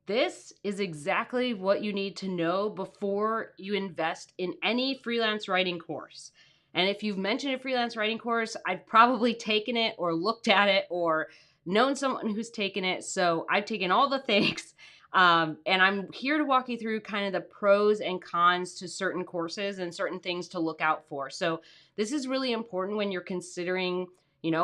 This is exactly what you need to know before you invest in any freelance writing course. And if you've mentioned a freelance writing course, I've probably taken it or looked at it or known someone who's taken it. So I've taken all the things. And I'm here to walk you through kind of the pros and cons to certain courses and certain things to look out for. So this is really important when you're considering,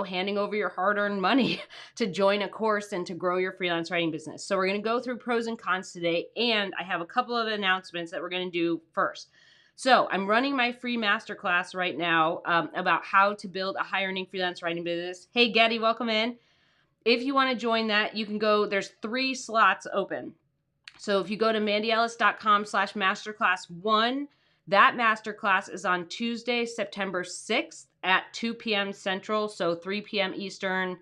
handing over your hard-earned money to join a course and to grow your freelance writing business. So we're going to go through pros and cons today, and I have a couple of announcements that we're going to do first. So I'm running my free masterclass right now about how to build a high-earning freelance writing business. Hey, Getty, welcome in. If you want to join that, you can go, there's 3 slots open. So if you go to mandyellis.com/masterclass1, that masterclass is on Tuesday, September 6th at 2 p.m. Central, so 3 p.m. Eastern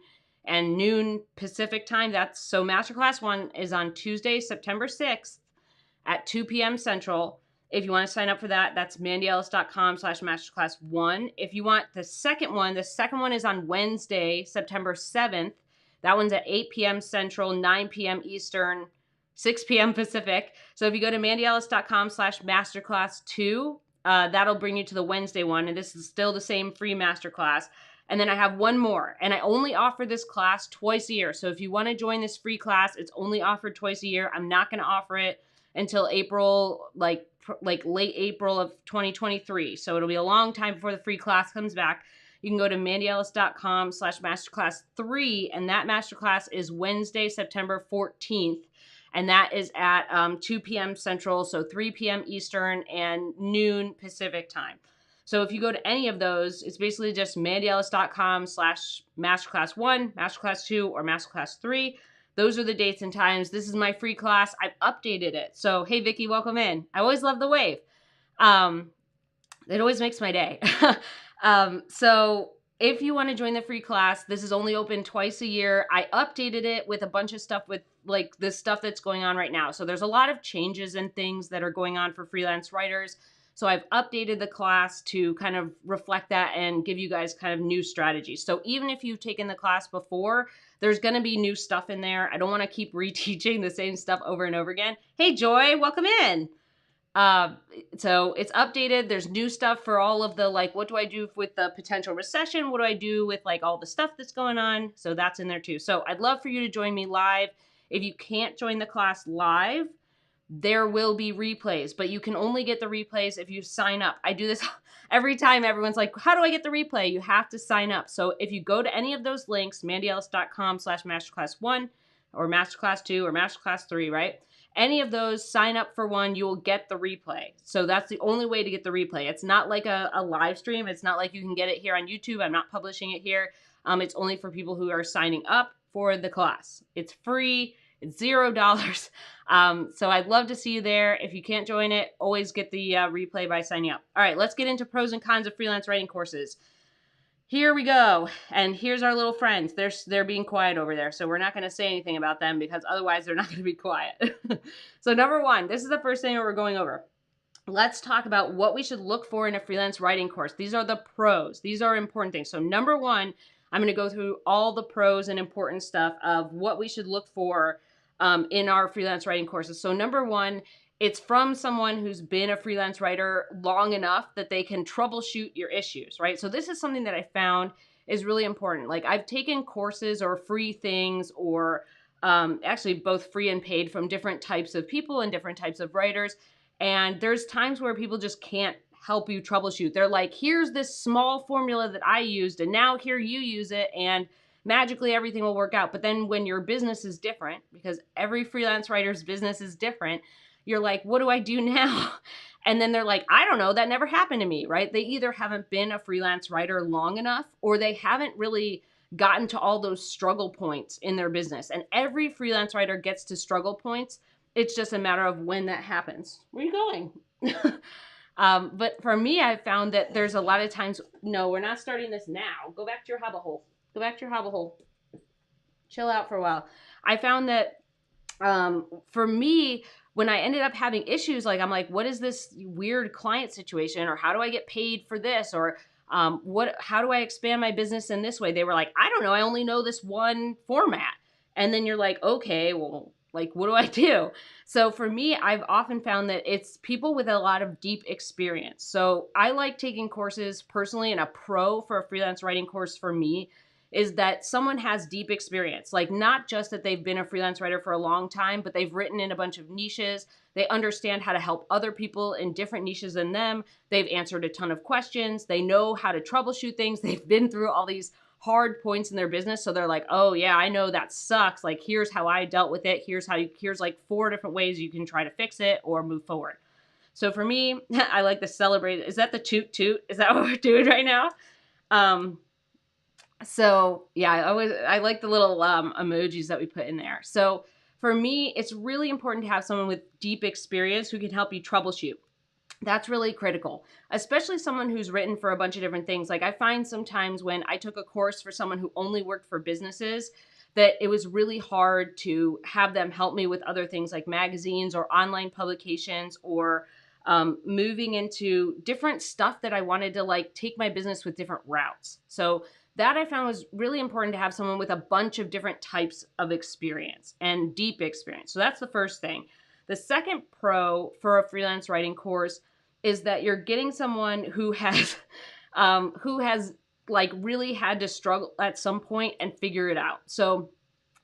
and noon Pacific time. So masterclass 1 is on Tuesday, September 6th at 2 p.m. Central. If you want to sign up for that, that's mandyellis.com/masterclass1. If you want the second one is on Wednesday, September 7th. That one's at 8 p.m. Central, 9 p.m. Eastern, 6 p.m. Pacific. So if you go to mandyellis.com/masterclass2, that'll bring you to the Wednesday one. And this is still the same free masterclass. And then I have one more. And I only offer this class twice a year. So if you want to join this free class, it's only offered twice a year. I'm not going to offer it until April, like late April of 2023. So it'll be a long time before the free class comes back. You can go to mandyellis.com/masterclass3, and that masterclass is Wednesday, September 14th. And that is at 2 p.m. Central, so 3 p.m. Eastern and noon Pacific time. So if you go to any of those, it's basically just mandyellis.com/masterclass1, masterclass2, or masterclass3. Those are the dates and times. This is my free class. I've updated it. So, hey, Vicky, welcome in. I always love the wave. It always makes my day. So if you want to join the free class, this is only open twice a year. I updated it with a bunch of stuff with like the stuff that's going on right now. So there's a lot of changes and things that are going on for freelance writers. So I've updated the class to kind of reflect that and give you guys kind of new strategies. So even if you've taken the class before, there's going to be new stuff in there. I don't want to keep reteaching the same stuff over and over again. Hey, Joy, welcome in. So it's updated. There's new stuff for all of the, like, what do I do with the potential recession? What do I do with like all the stuff that's going on? So that's in there too. So I'd love for you to join me live. If you can't join the class live, there will be replays, but you can only get the replays if you sign up. I do this every time. Everyone's like, how do I get the replay? You have to sign up. So if you go to any of those links, mandyellis.com/masterclass1 or masterclass2 or masterclass3, right? Any of those, sign up for one, you will get the replay. So that's the only way to get the replay. It's not like a live stream. It's not like you can get it here on YouTube. I'm not publishing it here. It's only for people who are signing up for the class. It's free. It's $0. So I'd love to see you there. If you can't join it, always get the replay by signing up. All right, let's get into pros and cons of freelance writing courses. Here we go. And here's our little friends. They're being quiet over there. So we're not going to say anything about them because otherwise they're not going to be quiet. So number 1, this is the first thing that we're going over. Let's talk about what we should look for in a freelance writing course. These are the pros. These are important things. So number 1, I'm going to go through all the pros and important stuff of what we should look for in our freelance writing courses. So number 1, it's from someone who's been a freelance writer long enough that they can troubleshoot your issues, right? So this is something that I found is really important. Like I've taken courses or free things or actually both free and paid from different types of people and different types of writers. And there's times where people just can't help you troubleshoot. They're like, here's this small formula that I used and now here you use it and magically everything will work out. But then when your business is different, because every freelance writer's business is different, you're like, what do I do now? And then they're like, I don't know, that never happened to me, right? They either haven't been a freelance writer long enough or they haven't really gotten to all those struggle points in their business. And every freelance writer gets to struggle points. It's just a matter of when that happens. Where are you going? But for me, I've found that there's a lot of times, no, we're not starting this now. Go back to your hobble hole. Go back to your hobble hole. Chill out for a while. I found that for me, when I ended up having issues, like I'm like, what is this weird client situation? Or how do I get paid for this? Or how do I expand my business in this way? They were like, I don't know. I only know this one format. And then you're like, okay, well, Like, what do I do? So for me, I've often found that it's people with a lot of deep experience. So I like taking courses personally, and a pro for a freelance writing course for me is that someone has deep experience. Like, not just that they've been a freelance writer for a long time, but they've written in a bunch of niches. They understand how to help other people in different niches than them. They've answered a ton of questions. They know how to troubleshoot things. They've been through all these hard points in their business. So they're like, oh yeah, I know that sucks. Like, here's how I dealt with it. Here's like 4 different ways you can try to fix it or move forward. So for me, I like to celebrate. Is that the toot toot? Is that what we're doing right now? So yeah, I like the little emojis that we put in there. So for me, it's really important to have someone with deep experience who can help you troubleshoot. That's really critical, especially someone who's written for a bunch of different things. Like, I find sometimes when I took a course for someone who only worked for businesses, that it was really hard to have them help me with other things like magazines or online publications, or moving into different stuff that I wanted to like take my business with different routes. So that I found was really important to have someone with a bunch of different types of experience and deep experience. So that's the first thing. The second pro for a freelance writing course is that you're getting someone who has like really had to struggle at some point and figure it out. So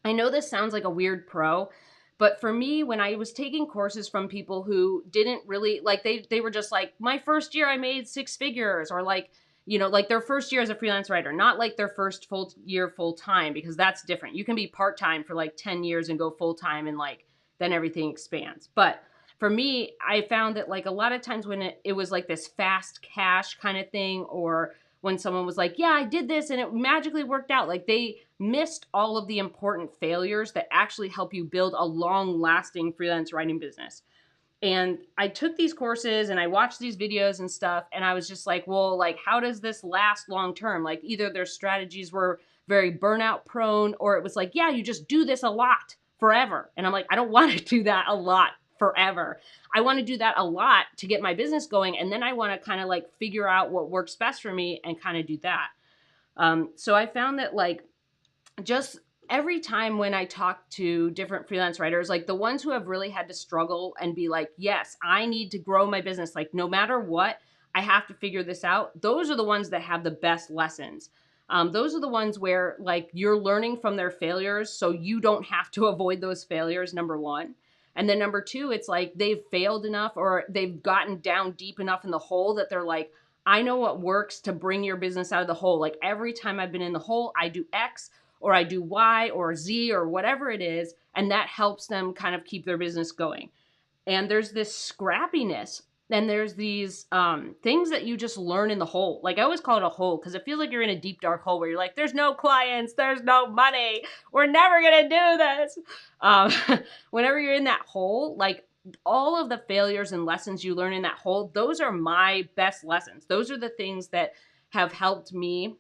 I know this sounds like a weird pro, but for me, when I was taking courses from people who didn't really like, they were just like, my first year I made 6 figures, or like, you know, like their first year as a freelance writer, not like their first full year full time, because that's different. You can be part time for like 10 years and go full time, and like then everything expands. But for me, I found that like a lot of times when it was like this fast cash kind of thing, or when someone was like, yeah, I did this and it magically worked out, like they missed all of the important failures that actually help you build a long lasting freelance writing business. And I took these courses and I watched these videos and stuff, and I was just like, well, like, how does this last long term? Like, either their strategies were very burnout prone, or it was like, yeah, you just do this a lot forever. And I'm like, I don't want to do that a lot forever. I want to do that a lot to get my business going. And then I want to kind of like figure out what works best for me and kind of do that. So I found that like just every time when I talk to different freelance writers, like the ones who have really had to struggle and be like, yes, I need to grow my business. Like, no matter what, I have to figure this out. Those are the ones that have the best lessons. Those are the ones where like you're learning from their failures, so you don't have to avoid those failures, number one. And then number two, it's like they've failed enough, or they've gotten down deep enough in the hole that they're like, I know what works to bring your business out of the hole. Like, every time I've been in the hole, I do X, or I do Y or Z or whatever it is, and that helps them kind of keep their business going. And there's this scrappiness, and there's these things that you just learn in the hole. Like, I always call it a hole because it feels like you're in a deep dark hole where you're like, there's no clients, there's no money, we're never gonna do this. Whenever you're in that hole, like, all of the failures and lessons you learn in that hole, those are my best lessons. Those are the things that have helped me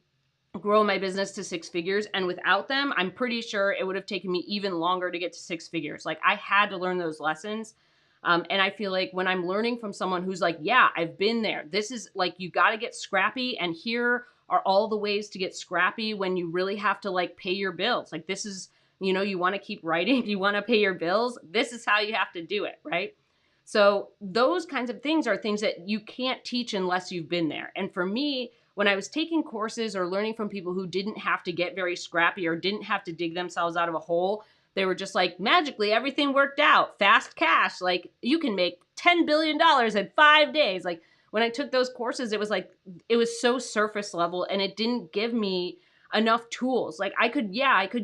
grow my business to 6 figures. And without them, I'm pretty sure it would have taken me even longer to get to 6 figures. Like, I had to learn those lessons. And I feel like when I'm learning from someone who's like, yeah, I've been there, this is like, you got to get scrappy. And here are all the ways to get scrappy when you really have to like pay your bills. Like, this is, you know, you want to keep writing, you want to pay your bills. This is how you have to do it, right? So those kinds of things are things that you can't teach unless you've been there. And for me, when I was taking courses or learning from people who didn't have to get very scrappy or didn't have to dig themselves out of a hole, they were just like, magically, everything worked out. Fast cash. Like, you can make $10 billion in 5 days. Like, when I took those courses, it was like, it was so surface level, and it didn't give me enough tools. Like, I could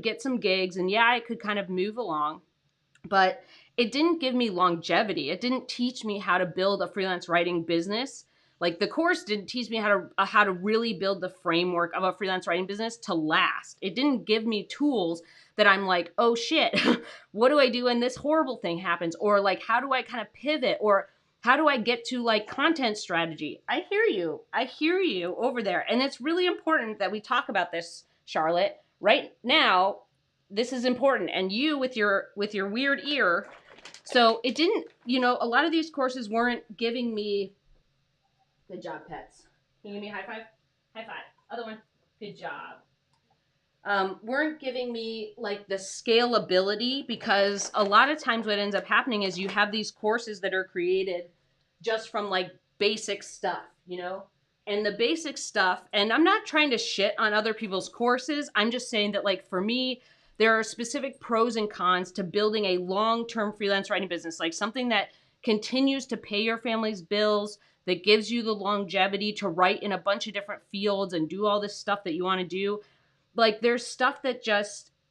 get some gigs, and yeah, I could kind of move along, but it didn't give me longevity. It didn't teach me how to build a freelance writing business. Like, the course didn't teach me how to really build the framework of a freelance writing business to last. It didn't give me tools that I'm like, oh shit, what do I do when this horrible thing happens? Or like, how do I kind of pivot? Or how do I get to like content strategy? I hear you over there. And it's really important that we talk about this, Charlotte. Right now, this is important. And you with your weird ear. So it didn't, you know, a lot of these courses weren't giving me, good job, pets. Can you give me a high five? High five. Other one. Good job. weren't giving me like the scalability, because a lot of times what ends up happening is you have these courses that are created just from like basic stuff, you know? And the basic stuff, and I'm not trying to shit on other people's courses. I'm just saying that, like, for me, there are specific pros and cons to building a long-term freelance writing business, like something that continues to pay your family's bills, that gives you the longevity to write in a bunch of different fields and do all this stuff that you want to do. Like, there's stuff that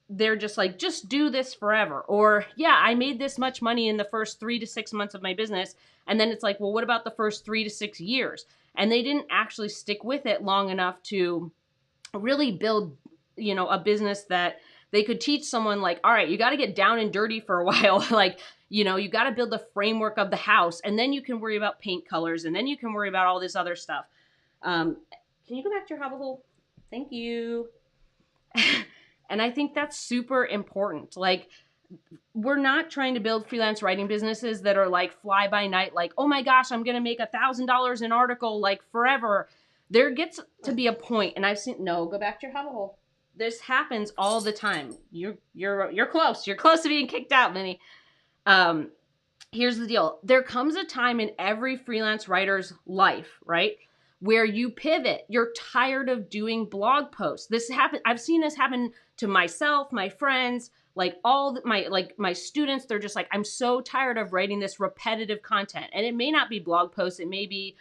they're just like, just do this forever. Or, yeah, I made this much money in the first 3 to 6 months of my business. And then it's like, well, what about the first 3 to 6 years? And they didn't actually stick with it long enough to really build, you know, a business that they could teach someone, like, all right, you got to get down and dirty for a while. Like, you know, you got to build the framework of the house, and then you can worry about paint colors, and then you can worry about all this other stuff. Can you go back to your hobble hole? Thank you. And I think that's super important. Like, we're not trying to build freelance writing businesses that are like fly by night, like, oh my gosh, I'm going to make $1,000 an article like forever. There gets to be a point, and I've seen, no, go back to your hobble hole. This happens all the time. You're close. You're close to being kicked out, Minnie. Here's the deal. There comes a time in every freelance writer's life, right, where you pivot. You're tired of doing blog posts. This happen. I've seen this happen to myself, my friends, like my students. They're just like, I'm so tired of writing this repetitive content. And it may not be blog posts. It may be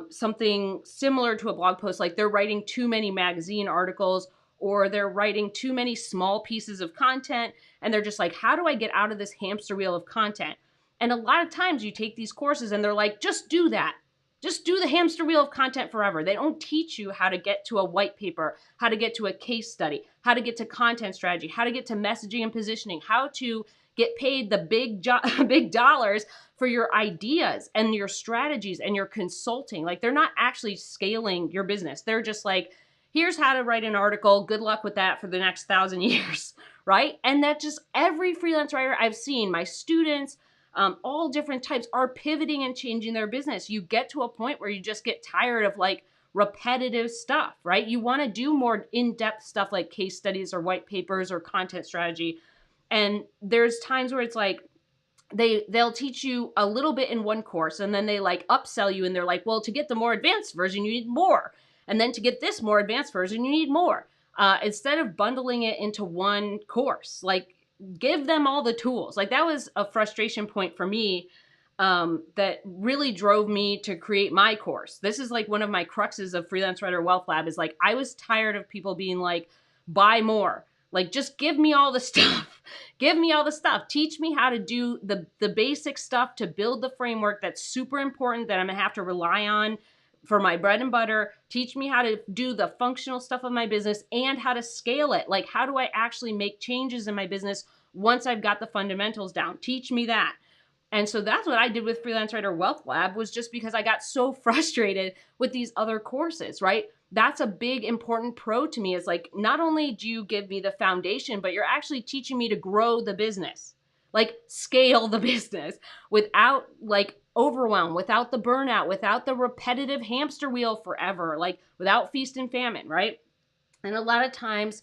something similar to a blog post. Like, they're writing too many magazine articles, or they're writing too many small pieces of content. And they're just like, how do I get out of this hamster wheel of content? And a lot of times you take these courses and they're like, just do that. Just do the hamster wheel of content forever. They don't teach you how to get to a white paper, how to get to a case study, how to get to content strategy, how to get to messaging and positioning, how to get paid the big dollars for your ideas and your strategies and your consulting. Like, they're not actually scaling your business. They're just like, here's how to write an article. Good luck with that for the next 1,000 years, right? And that just every freelance writer I've seen, my students, all different types, are pivoting and changing their business. You get to a point where you just get tired of like repetitive stuff, right? You want to do more in-depth stuff like case studies or white papers or content strategy. And there's times where it's like, they'll teach you a little bit in one course, and then they like upsell you, and they're like, well, to get the more advanced version, you need more. And then to get this more advanced version, you need more. Instead of bundling it into one course, like, give them all the tools. Like, that was a frustration point for me, that really drove me to create my course. This is like one of my cruxes of Freelance Writer Wealth Lab, is like, I was tired of people being like, buy more. Like, just give me all the stuff. Give me all the stuff. Teach me how to do the basic stuff to build the framework that's super important, that I'm gonna have to rely on for my bread and butter. Teach me how to do the functional stuff of my business and how to scale it. Like, how do I actually make changes in my business once I've got the fundamentals down? Teach me that. And so that's what I did with Freelance Writer Wealth Lab, was just because I got so frustrated with these other courses, right? That's a big important pro to me, is like, not only do you give me the foundation, but you're actually teaching me to grow the business, like scale the business without like overwhelm, without the burnout, without the repetitive hamster wheel forever, like without feast and famine, right? And a lot of times,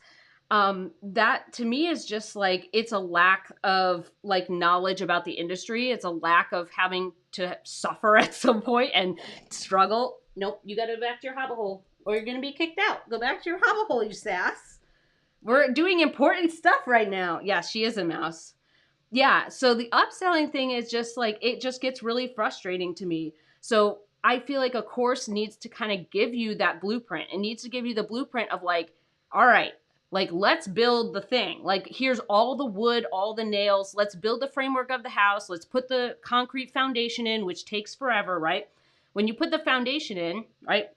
that to me is just like, it's a lack of like knowledge about the industry. It's a lack of having to suffer at some point and struggle. Nope, you got to go back to your hobble hole, or you're going to be kicked out. Go back to your hobble hole, you sass. We're doing important stuff right now. Yeah, she is a mouse. Yeah, so the upselling thing is just like, it just gets really frustrating to me. So I feel like a course needs to kind of give you that blueprint. It needs to give you the blueprint of like, all right, like, let's build the thing. Like, here's all the wood, all the nails. Let's build the framework of the house. Let's put the concrete foundation in, which takes forever, right? When you put the foundation in, right,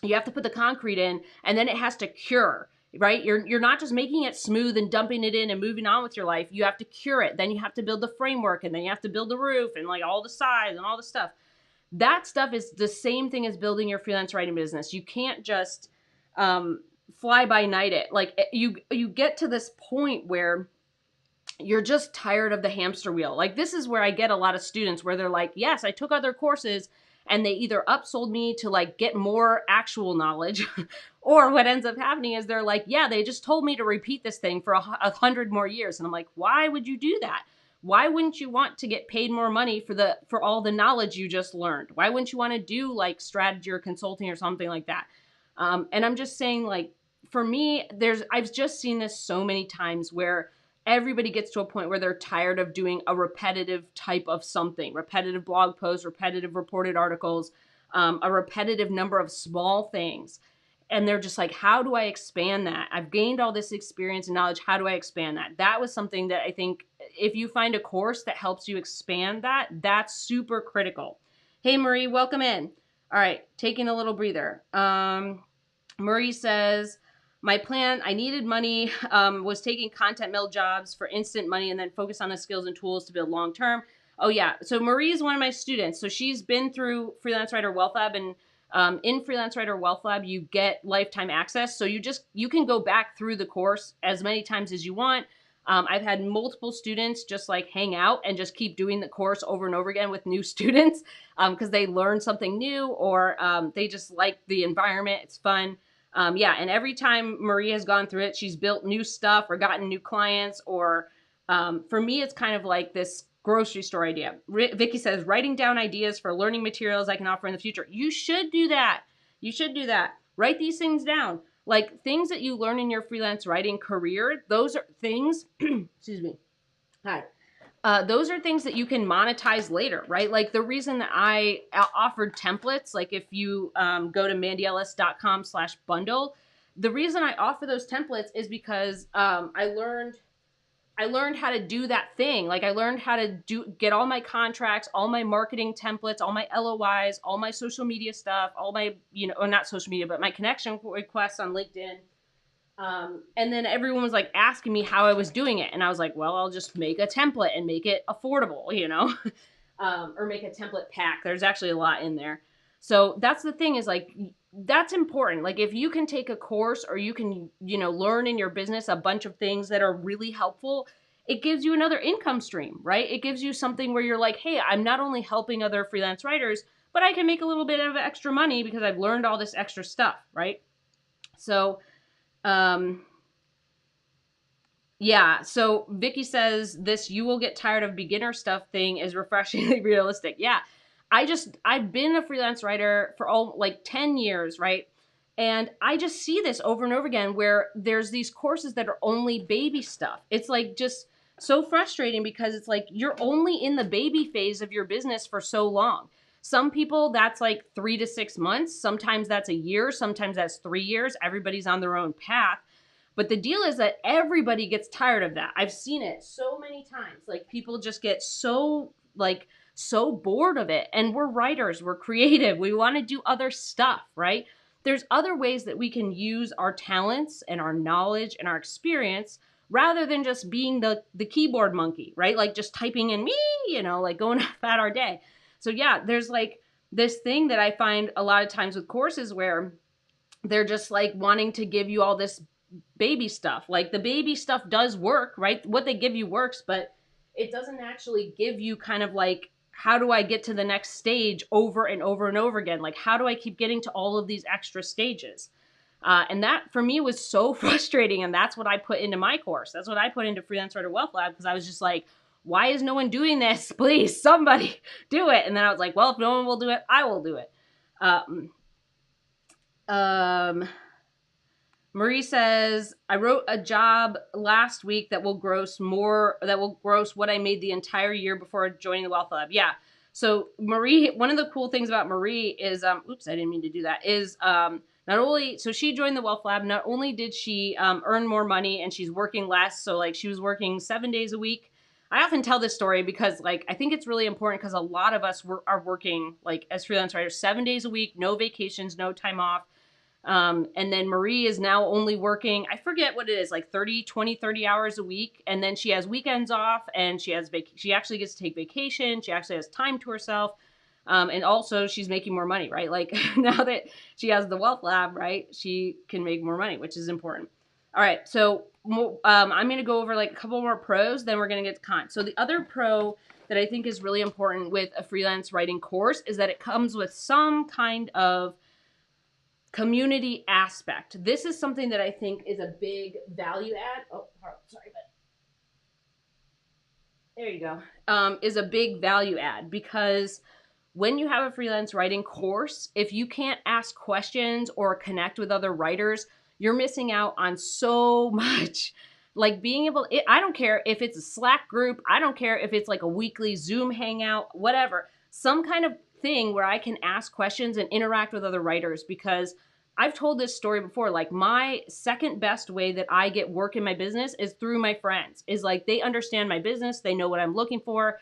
you have to put the concrete in, and then it has to cure, right? You're not just making it smooth and dumping it in and moving on with your life. You have to cure it. Then you have to build the framework, and then you have to build the roof and like all the sides and all the stuff. That stuff is the same thing as building your freelance writing business. You can't just fly by night it. Like, you get to this point where you're just tired of the hamster wheel. Like, this is where I get a lot of students where they're like, yes, I took other courses and they either upsold me to like get more actual knowledge or what ends up happening is they're like, yeah, they just told me to repeat this thing for 100 more years. And I'm like, why would you do that? Why wouldn't you want to get paid more money for all the knowledge you just learned? Why wouldn't you want to do like strategy or consulting or something like that? And I'm just saying, like, for me, I've just seen this so many times where everybody gets to a point where they're tired of doing a repetitive type of something, repetitive blog posts, repetitive reported articles, a repetitive number of small things. And they're just like, how do I expand that? I've gained all this experience and knowledge. How do I expand that? That was something that I think if you find a course that helps you expand that, that's super critical. Hey, Marie, welcome in. All right, taking a little breather. Marie says, my plan, I needed money, was taking content mill jobs for instant money and then focus on the skills and tools to build long term. Oh, yeah. So Marie is one of my students. So she's been through Freelance Writer Wealth Lab, and in Freelance Writer Wealth Lab, you get lifetime access. So you can go back through the course as many times as you want. I've had multiple students just like hang out and just keep doing the course over and over again with new students because they learn something new or they just like the environment. It's fun. Yeah, and every time Marie has gone through it, she's built new stuff or gotten new clients or for me, it's kind of like this grocery store idea. Vicky says, writing down ideas for learning materials I can offer in the future. You should do that. You should do that. Write these things down. Like things that you learn in your freelance writing career, those are things, excuse me. Hi. Those are things that you can monetize later, right? Like the reason that I offered templates, like if you go to mandyellis.com/bundle, the reason I offer those templates is because I learned how to do that thing. Like I learned how to get all my contracts, all my marketing templates, all my LOIs, all my social media stuff, all my, or not social media, but my connection requests on LinkedIn. And then everyone was like asking me how I was doing it. And I was like, well, I'll just make a template and make it affordable, or make a template pack. There's actually a lot in there. So that's the thing is like, that's important. Like if you can take a course or you can, learn in your business a bunch of things that are really helpful, it gives you another income stream, right? It gives you something where you're like, hey, I'm not only helping other freelance writers, but I can make a little bit of extra money because I've learned all this extra stuff, right? So, yeah, so Vicky says this you will get tired of beginner stuff thing is refreshingly realistic. Yeah, I've been a freelance writer for like 10 years, right? And I just see this over and over again where there's these courses that are only baby stuff. It's like just so frustrating because it's like you're only in the baby phase of your business for so long. Some people that's like 3 to 6 months. Sometimes that's a year. Sometimes that's 3 years. Everybody's on their own path. But the deal is that everybody gets tired of that. I've seen it so many times. Like people just get so bored of it. And we're writers, we're creative. We want to do other stuff, right? There's other ways that we can use our talents and our knowledge and our experience rather than just being the keyboard monkey, right? Like just typing in me, like going about our day. So yeah, there's like this thing that I find a lot of times with courses where they're just like wanting to give you all this baby stuff. Like the baby stuff does work, right? What they give you works, but it doesn't actually give you kind of like, how do I get to the next stage over and over and over again? Like, how do I keep getting to all of these extra stages? And that for me was so frustrating. And that's what I put into my course. That's what I put into Freelance Writer Wealth Lab because I was just like, why is no one doing this? Please, somebody do it. And then I was like, well, if no one will do it, I will do it. Marie says, I wrote a job last week that will gross what I made the entire year before joining the Wealth Lab. Yeah. So Marie, one of the cool things about Marie is, oops, I didn't mean to do that, is so she joined the Wealth Lab. Not only did she earn more money and she's working less. So like she was working 7 days a week. I often tell this story because like, I think it's really important because a lot of us are working like as freelance writers 7 days a week, no vacations, no time off. And then Marie is now only working, I forget what it is, like 30 hours a week. And then she has weekends off and she actually gets to take vacation. She actually has time to herself. And also she's making more money, right? Like now that she has the Wealth Lab, right? She can make more money, which is important. All right, so I'm going to go over like a couple more pros, then we're going to get to cons. So the other pro that I think is really important with a freelance writing course is that it comes with some kind of community aspect. This is something that I think is a big value add. Oh, sorry, but there you go. Is a big value add because when you have a freelance writing course, if you can't ask questions or connect with other writers, you're missing out on so much. Like being able, I don't care if it's a Slack group, I don't care if it's like a weekly Zoom hangout, whatever, some kind of thing where I can ask questions and interact with other writers because I've told this story before. Like my second best way that I get work in my business is through my friends. Is like they understand my business, they know what I'm looking for,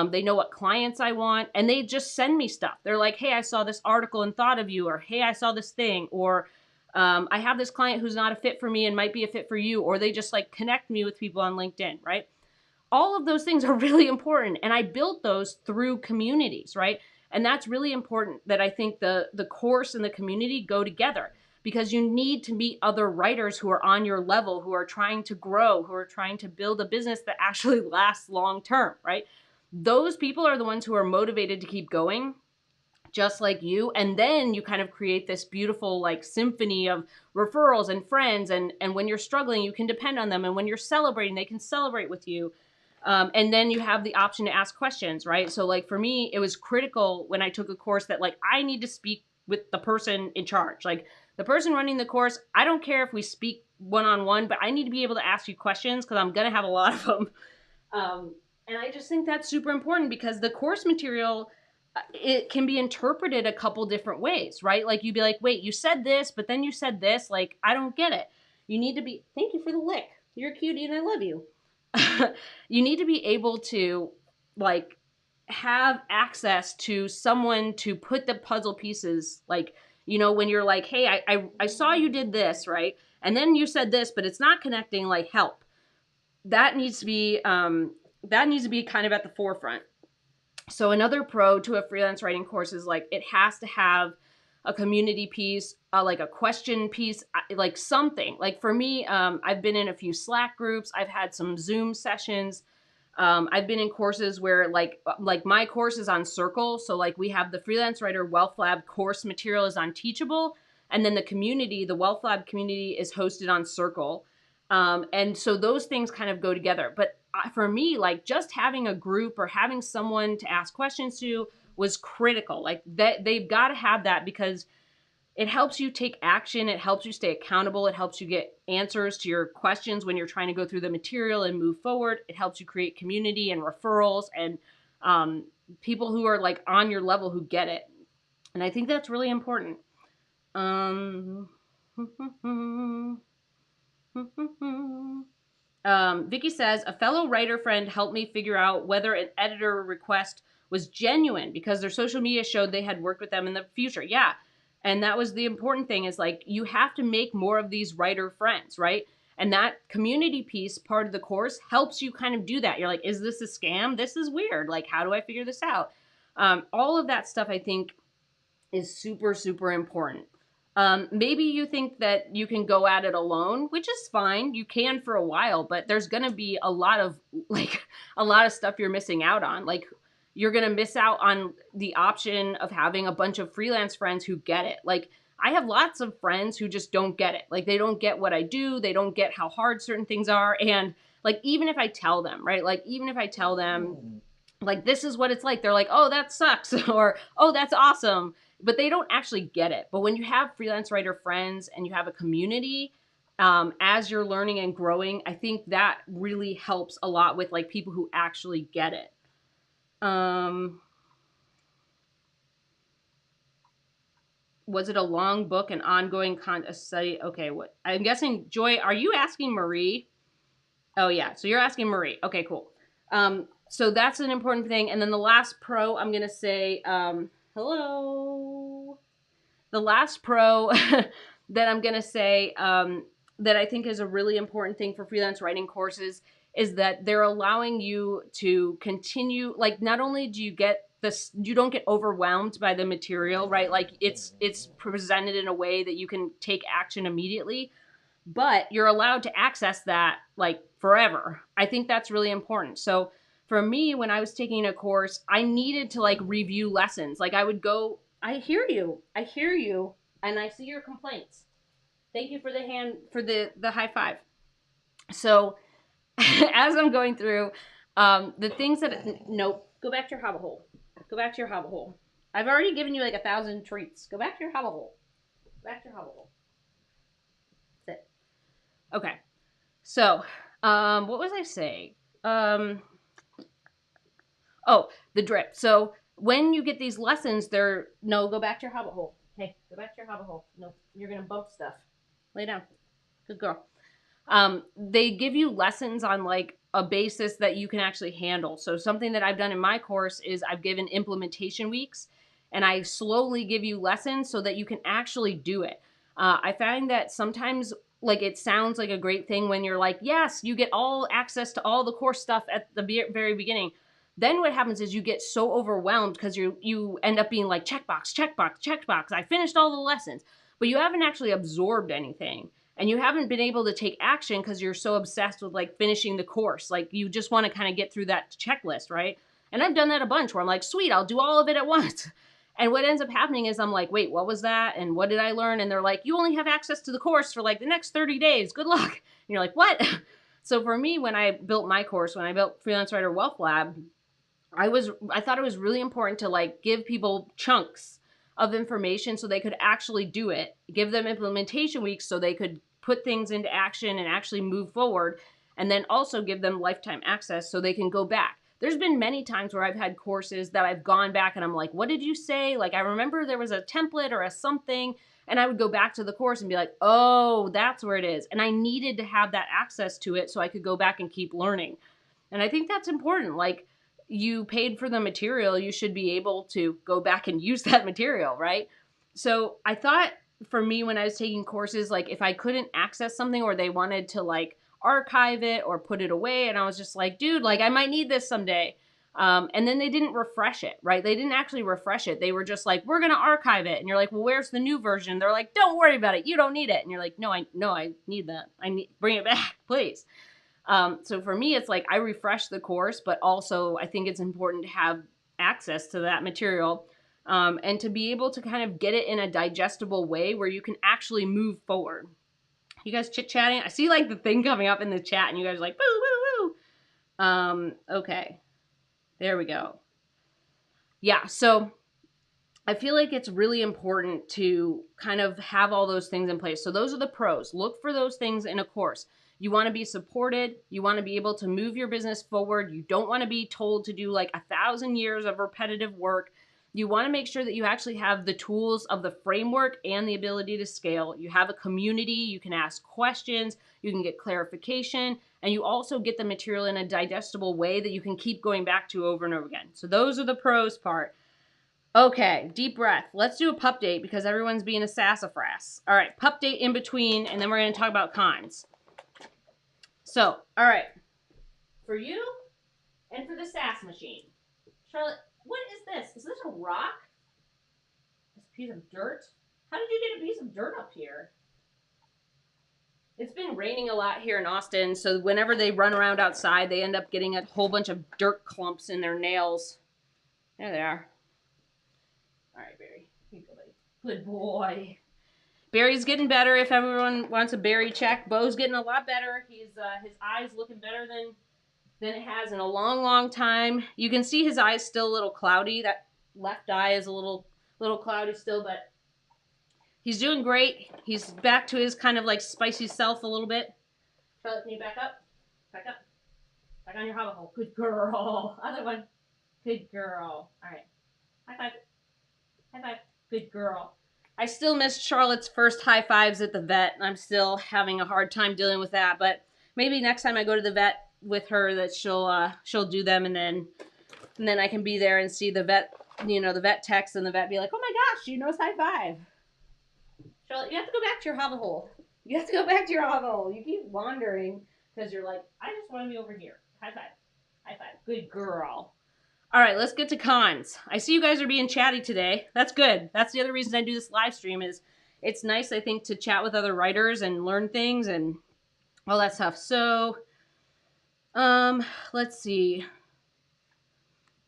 they know what clients I want, and they just send me stuff. They're like, "Hey, I saw this article and thought of you," or "Hey, I saw this thing," or "I have this client who's not a fit for me and might be a fit for you," or they just like connect me with people on LinkedIn, right? All of those things are really important, and I built those through communities, right? And that's really important that I think the course and the community go together because you need to meet other writers who are on your level, who are trying to grow, who are trying to build a business that actually lasts long term, right? Those people are the ones who are motivated to keep going, just like you. And then you kind of create this beautiful like symphony of referrals and friends, and when you're struggling you can depend on them, and when you're celebrating they can celebrate with you. And then you have the option to ask questions, right? So like for me, it was critical when I took a course that like I need to speak with the person in charge, like the person running the course. I don't care if we speak one-on-one, but I need to be able to ask you questions because I'm going to have a lot of them. And I just think that's super important because the course material, it can be interpreted a couple different ways, right? Like you'd be like, wait, you said this, but then you said this. Like, I don't get it. You need to be, thank you for the lick. You're a cutie and I love you. You need to be able to like have access to someone to put the puzzle pieces, like, you know, when you're like, hey, I saw you did this, right? And then you said this, but it's not connecting, like help. That needs to be kind of at the forefront. So another pro to a freelance writing course is like it has to have a community piece, like a question piece, like something. Like for me, I've been in a few Slack groups. I've had some Zoom sessions. I've been in courses where like my course is on Circle. So like we have the Freelance Writer Wealth Lab course material is on Teachable. And then the community, the Wealth Lab community is hosted on Circle. And so those things kind of go together. But for me, like just having a group or having someone to ask questions to was critical. Like that they've got to have that because it helps you take action. It helps you stay accountable. It helps you get answers to your questions when you're trying to go through the material and move forward. It helps you create community and referrals and people who are like on your level who get it. And I think that's really important. Vicky says, a fellow writer friend helped me figure out whether an editor request was genuine because their social media showed they had worked with them in the future. Yeah. And that was the important thing is like, you have to make more of these writer friends, right? And that community piece part of the course helps you kind of do that. You're like, is this a scam? This is weird. Like, how do I figure this out? All of that stuff, I think, is super, super important. Maybe you think that you can go at it alone, which is fine. You can for a while, but there's going to be a lot of stuff you're missing out on. Like you're going to miss out on the option of having a bunch of freelance friends who get it. Like I have lots of friends who just don't get it. Like they don't get what I do. They don't get how hard certain things are. And like, even if I tell them, right? Like even if I tell them like, this is what it's like, they're like, oh, that sucks. Or, oh, that's awesome, but they don't actually get it. But when you have freelance writer friends and you have a community, as you're learning and growing, I think that really helps a lot with like people who actually get it. Was it a long book, an ongoing study? Okay, what I'm guessing, Joy, are you asking Marie? Oh yeah, so you're asking Marie. Okay, cool. So that's an important thing. And then the last pro, I'm gonna say, hello. The last pro that I'm going to say that I think is a really important thing for freelance writing courses is that they're allowing you to continue. Like, not only do you get this, you don't get overwhelmed by the material, right? Like it's presented in a way that you can take action immediately. but you're allowed to access that like forever. I think that's really important. So for me, when I was taking a course, I needed to like review lessons. Like I would go, I hear you, and I see your complaints. Thank you for the hand, for the high five. So as I'm going through the things that, nope, go back to your hobbit hole. Go back to your hobbit hole. I've already given you like 1,000 treats. Go back to your hobbit hole. Back to your hobbit hole. That's it. Okay. So, what was I saying? Oh, the drip. So when you get these lessons, they're, no, go back to your hobbit hole. Hey, go back to your hobbit hole. No, you're going to bump stuff. Lay down. Good girl. They give you lessons on like a basis that you can actually handle. So something that I've done in my course is I've given implementation weeks, and I slowly give you lessons so that you can actually do it. I find that sometimes like it sounds like a great thing when you're like, yes, you get all access to all the course stuff at the very beginning. Then what happens is you get so overwhelmed because you end up being like checkbox, checkbox, checkbox. I finished all the lessons, but you haven't actually absorbed anything. And you haven't been able to take action because you're so obsessed with like finishing the course. Like you just want to kind of get through that checklist, right? And I've done that a bunch where I'm like, sweet, I'll do all of it at once. And what ends up happening is I'm like, wait, what was that? And what did I learn? And they're like, you only have access to the course for like the next 30 days. Good luck. And you're like, what? So for me, when I built my course, when I built Freelance Writer Wealth Lab, I thought it was really important to like give people chunks of information so they could actually do it, give them implementation weeks so they could put things into action and actually move forward, and then also give them lifetime access so they can go back. There's been many times where I've had courses that I've gone back and I'm like, what did you say? Like, I remember there was a template or a something, and I would go back to the course and be like, oh, that's where it is. And I needed to have that access to it so I could go back and keep learning. And I think that's important. Like, you paid for the material, you should be able to go back and use that material, right? So I thought for me when I was taking courses, like if I couldn't access something or they wanted to like archive it or put it away, and I was just like, dude, like I might need this someday. And then they didn't refresh it, right? They didn't actually refresh it. They were just like, we're going to archive it. And you're like, well, where's the new version? They're like, don't worry about it. You don't need it. And you're like, no, I need that. Bring it back, please. So for me, it's like I refresh the course, but also I think it's important to have access to that material and to be able to kind of get it in a digestible way where you can actually move forward. You guys chit-chatting? I see like the thing coming up in the chat and you guys are like, woo, woo, woo. Okay. There we go. Yeah, so I feel like it's really important to kind of have all those things in place. So those are the pros. Look for those things in a course. You want to be supported. You want to be able to move your business forward. You don't want to be told to do like 1,000 years of repetitive work. You want to make sure that you actually have the tools of the framework and the ability to scale. You have a community. You can ask questions. You can get clarification. And you also get the material in a digestible way that you can keep going back to over and over again. So those are the pros part. Okay, deep breath. Let's do a pup date because everyone's being a sassafras. All right, pup date in between, and then we're going to talk about cons. So, all right, for you and for the sass machine. Charlotte, what is this? Is this a rock? This piece of dirt? How did you get a piece of dirt up here? It's been raining a lot here in Austin, so whenever they run around outside, they end up getting a whole bunch of dirt clumps in their nails. There they are. All right, Barry. Here you go, buddy. Good boy. Barry's getting better. If everyone wants a Barry check, Bo's getting a lot better. He's his eyes looking better than it has in a long, long time. You can see his eyes still a little cloudy. That left eye is a little cloudy still, but he's doing great. He's back to his kind of like spicy self a little bit. Charlotte, can you back up? Back up. Back on your hobbit hole. Good girl. Other one. Good girl. All right. High five. High five. Good girl. I still miss Charlotte's first high fives at the vet. I'm still having a hard time dealing with that, but maybe next time I go to the vet with her that she'll do them, and then I can be there and see the vet, the vet text and the vet be like, oh my gosh, she knows high five. Charlotte, you have to go back to your hobbit hole. You have to go back to your hobbit hole. You keep wandering because you're like, I just want to be over here. High five. High five. Good girl. All right, let's get to cons. I see you guys are being chatty today. That's good. That's the other reason I do this live stream is it's nice, I think, to chat with other writers and learn things and all that stuff. So, let's see.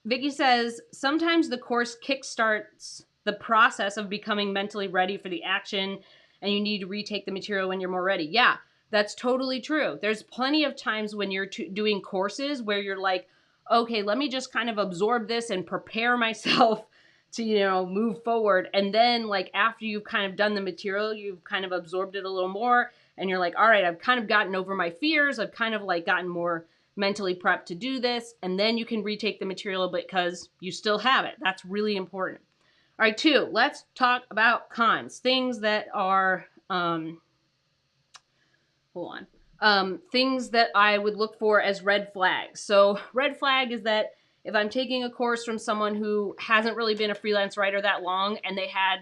Vicky says, sometimes the course kickstarts the process of becoming mentally ready for the action, and you need to retake the material when you're more ready. Yeah, that's totally true. There's plenty of times when you're doing courses where you're like, okay, let me just kind of absorb this and prepare myself to, move forward. And then like after you've kind of done the material, you've kind of absorbed it a little more, and you're like, all right, I've kind of gotten over my fears. I've kind of like gotten more mentally prepped to do this, and then you can retake the material because you still have it. That's really important. All right, 2, let's talk about cons. Things that are, things that I would look for as red flags. So red flag is that if I'm taking a course from someone who hasn't really been a freelance writer that long and they had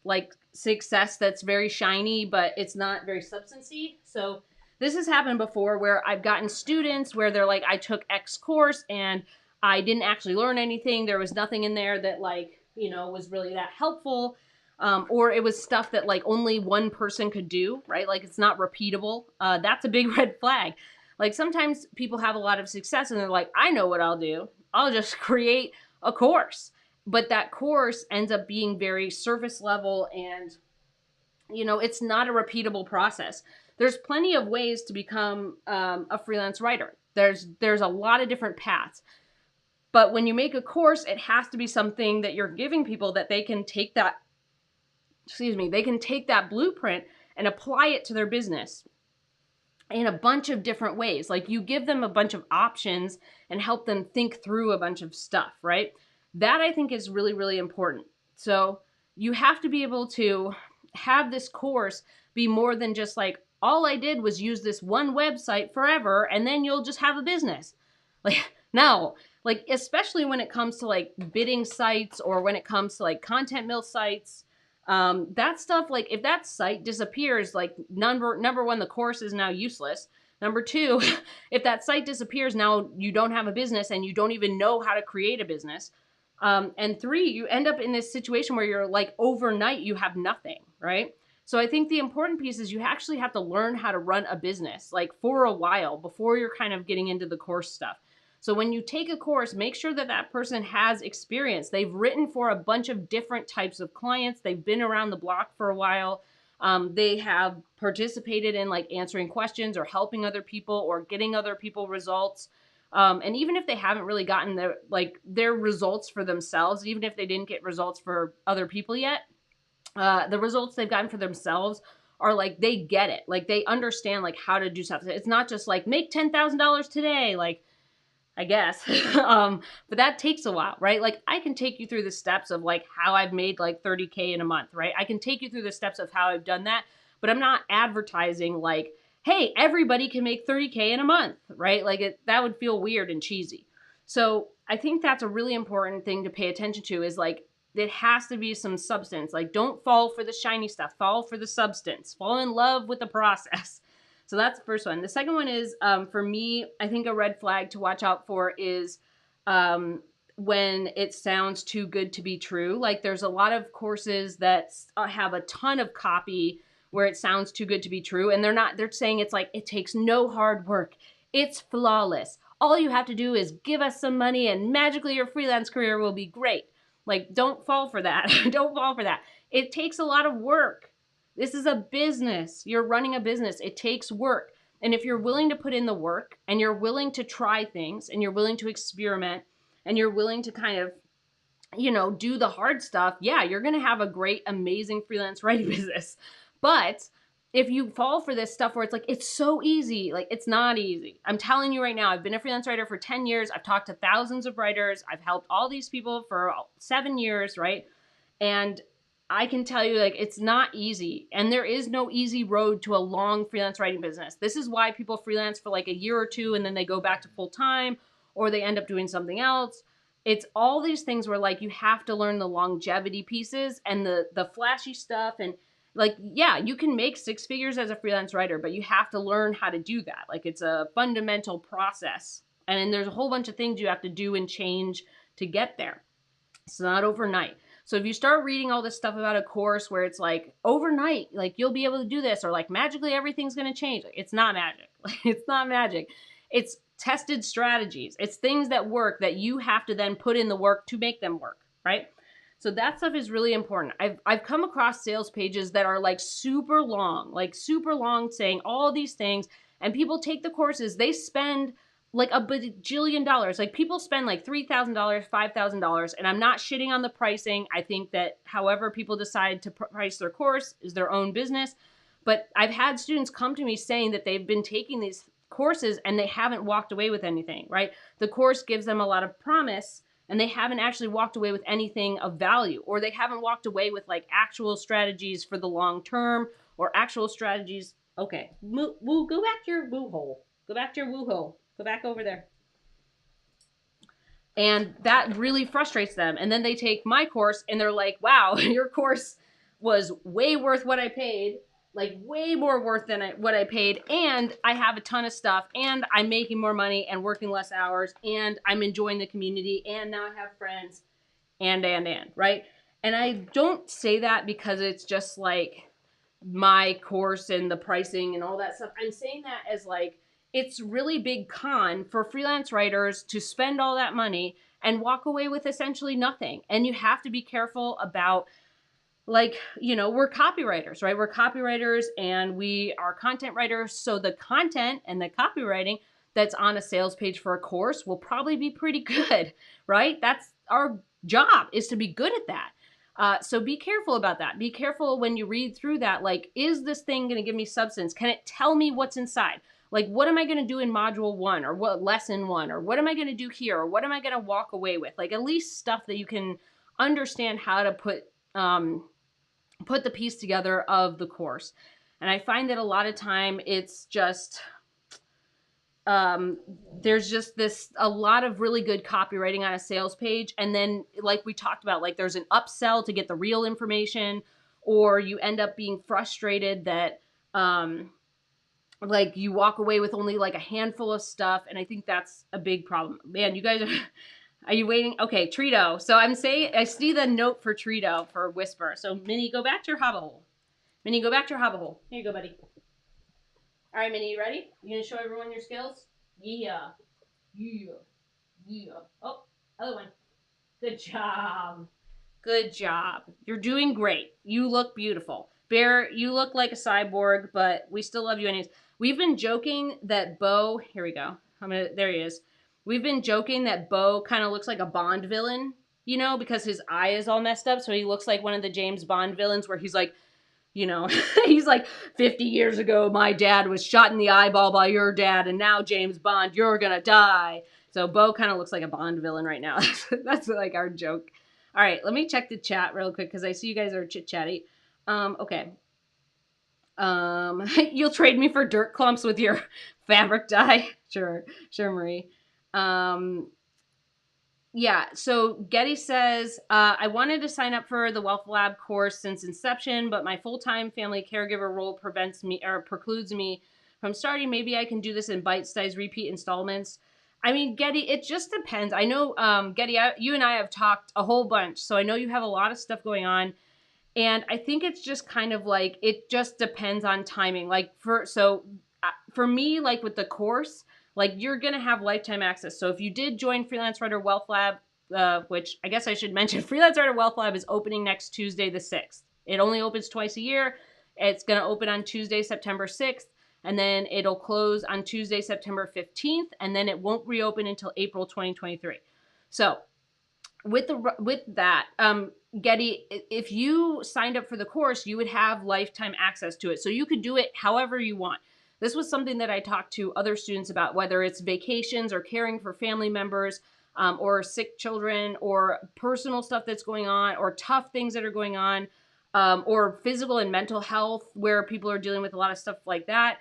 like success that's very shiny, but it's not very substancy. So this has happened before where I've gotten students where they're like, I took X course and I didn't actually learn anything. There was nothing in there that was really that helpful. Or it was stuff that like only one person could do, right? Like it's not repeatable. That's a big red flag. Like sometimes people have a lot of success and they're like, I know what I'll do. I'll just create a course. But that course ends up being very surface level and, it's not a repeatable process. There's plenty of ways to become a freelance writer. There's a lot of different paths. But when you make a course, it has to be something that you're giving people that they can take that, they can take that blueprint and apply it to their business in a bunch of different ways. Like you give them a bunch of options and help them think through a bunch of stuff, right? That I think is really, really important. So you have to be able to have this course be more than just like, all I did was use this one website forever and then you'll just have a business. Like, no, like, especially when it comes to like bidding sites or when it comes to like content mill sites, that stuff, like if that site disappears, like number one, the course is now useless. Number 2, if that site disappears, now you don't have a business and you don't even know how to create a business. And 3, you end up in this situation where you're like overnight, you have nothing, right? So I think the important piece is you actually have to learn how to run a business like for a while before you're kind of getting into the course stuff. So when you take a course, make sure that that person has experience. They've written for a bunch of different types of clients. They've been around the block for a while. They have participated in like answering questions or helping other people or getting other people results. And even if they haven't really gotten their results for themselves, even if they didn't get results for other people yet, the results they've gotten for themselves are like, they get it. Like they understand like how to do something. It's not just like make $10,000 today. Like, I guess. But that takes a while, right? Like I can take you through the steps of like how I've made like 30K in a month, right? I can take you through the steps of how I've done that, but I'm not advertising like, hey, everybody can make 30K in a month, right? Like that would feel weird and cheesy. So I think that's a really important thing to pay attention to is like, it has to be some substance. Like don't fall for the shiny stuff, fall for the substance, fall in love with the process. So that's the first one. The second one is, for me, I think a red flag to watch out for is when it sounds too good to be true. Like there's a lot of courses that have a ton of copy where it sounds too good to be true. And they're saying it's like, it takes no hard work. It's flawless. All you have to do is give us some money and magically your freelance career will be great. Like, don't fall for that. Don't fall for that. It takes a lot of work. This is a business. You're running a business. It takes work. And if you're willing to put in the work and you're willing to try things and you're willing to experiment and you're willing to kind of, do the hard stuff, yeah, you're going to have a great, amazing freelance writing business. But if you fall for this stuff where it's like, it's so easy, like it's not easy. I'm telling you right now, I've been a freelance writer for 10 years. I've talked to thousands of writers. I've helped all these people for 7 years, right? And I can tell you, like, it's not easy. And there is no easy road to a long freelance writing business. This is why people freelance for like a year or two and then they go back to full time or they end up doing something else. It's all these things where like you have to learn the longevity pieces and the flashy stuff. And like, yeah, you can make 6 figures as a freelance writer, but you have to learn how to do that. Like it's a fundamental process. And then there's a whole bunch of things you have to do and change to get there. It's not overnight. So if you start reading all this stuff about a course where it's like overnight, like you'll be able to do this, or like magically everything's going to change, like, it's not magic. It's not magic. It's tested strategies. It's things that work that you have to then put in the work to make them work, right? So that stuff is really important. I've come across sales pages that are like super long saying all these things, and people take the courses, they spend like a bajillion dollars. Like people spend like $3,000, $5,000, and I'm not shitting on the pricing. I think that however people decide to price their course is their own business. But I've had students come to me saying that they've been taking these courses and they haven't walked away with anything, right? The course gives them a lot of promise and they haven't actually walked away with anything of value, or they haven't walked away with like actual strategies for the long term or actual strategies. Okay, woo, go back to your woo hole. Go back to your woo hole. Go back over there. And that really frustrates them. And then they take my course and they're like, wow, your course was way worth what I paid, like way more worth than what I paid. And I have a ton of stuff and I'm making more money and working less hours and I'm enjoying the community and now I have friends and, right? And I don't say that because it's just like my course and the pricing and all that stuff. I'm saying that as like, it's really big con for freelance writers to spend all that money and walk away with essentially nothing. And you have to be careful about, like, you know, we're copywriters, right? We're copywriters and we are content writers. So the content and the copywriting that's on a sales page for a course will probably be pretty good, right? That's our job, is to be good at that. So be careful about that. Be careful when you read through that. Like, is this thing going to give me substance? Can it tell me what's inside? Like, what am I going to do in module 1 or what lesson 1 or what am I going to do here or what am I going to walk away with? Like, at least stuff that you can understand how to put the piece together of the course. And I find that a lot of time it's just there's just a lot of really good copywriting on a sales page. And then like we talked about, like there's an upsell to get the real information, or you end up being frustrated that like you walk away with only like a handful of stuff. And I think that's a big problem. Man, you guys are you waiting? Okay, Trito. So I see the note for Trito for Whisper. So Minnie, go back to your hobble hole. Minnie, go back to your hobble hole. Here you go, buddy. All right, Minnie, you ready? You gonna show everyone your skills? Yeah. Yeah. Yeah. Oh, other one. Good job. Good job. You're doing great. You look beautiful. Bear, you look like a cyborg, but we still love you anyways. We've been joking that Bo, here we go. There he is. We've been joking that Bo kind of looks like a Bond villain, you know, because his eye is all messed up. So he looks like one of the James Bond villains where he's like, you know, he's like, 50 years ago, my dad was shot in the eyeball by your dad, and now James Bond, you're gonna die. So Bo kind of looks like a Bond villain right now. That's like our joke. All right, let me check the chat real quick because I see you guys are chit-chatty. Okay. You'll trade me for dirt clumps with your fabric dye? Sure, Marie. Yeah, so Getty says, I wanted to sign up for the Wealth Lab course since inception, but my full-time family caregiver role precludes me from starting. Maybe I can do this in bite-sized repeat installments. I mean, Getty, it just depends. I know, Getty, you and I have talked a whole bunch, so I know you have a lot of stuff going on. And I think it's just kind of like, it just depends on timing. Like for me, like with the course, like you're going to have lifetime access. So if you did join Freelance Writer Wealth Lab, which I guess I should mention, Freelance Writer Wealth Lab is opening next Tuesday, the 6th. It only opens twice a year. It's going to open on Tuesday, September 6th. And then it'll close on Tuesday, September 15th. And then it won't reopen until April 2023. So with that, Getty, if you signed up for the course, you would have lifetime access to it. So you could do it however you want. This was something that I talked to other students about, whether it's vacations or caring for family members, or sick children, or personal stuff that's going on, or tough things that are going on, or physical and mental health where people are dealing with a lot of stuff like that.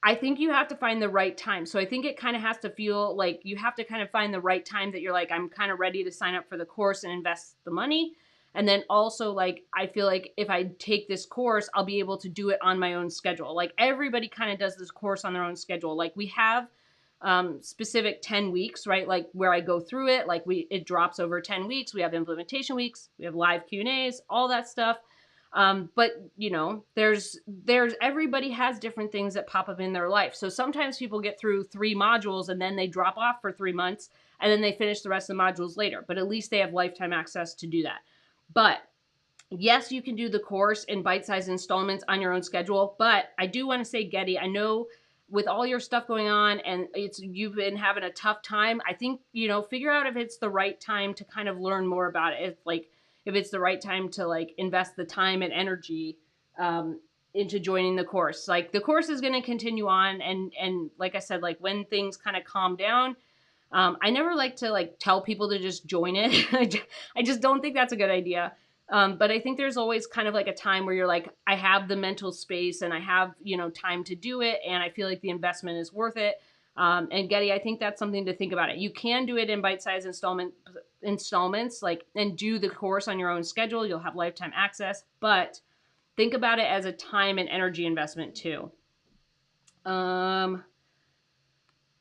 I think you have to find the right time. So I think it kind of has to feel like you have to kind of find the right time that you're like, I'm kind of ready to sign up for the course and invest the money. And then also, like, I feel like if I take this course, I'll be able to do it on my own schedule. Like, everybody kind of does this course on their own schedule. Like, we have specific 10 weeks, right? Like where I go through it, like it drops over 10 weeks. We have implementation weeks, we have live Q&As, all that stuff. But you know, there's everybody has different things that pop up in their life. So sometimes people get through 3 modules and then they drop off for 3 months and then they finish the rest of the modules later, but at least they have lifetime access to do that. But yes, you can do the course in bite-sized installments on your own schedule, but I do want to say, Getty, I know with all your stuff going on and you've been having a tough time, I think, you know, figure out if it's the right time to kind of learn more about it. If it's the right time to like invest the time and energy into joining the course. Like the course is going to continue on, and like I said, like when things kind of calm down, I never like to like tell people to just join it. I just don't think that's a good idea. But I think there's always kind of like a time where you're like, I have the mental space and I have, you know, time to do it. And I feel like the investment is worth it. And Getty, I think that's something to think about it. You can do it in bite-sized installments, like, and do the course on your own schedule. You'll have lifetime access, but think about it as a time and energy investment too.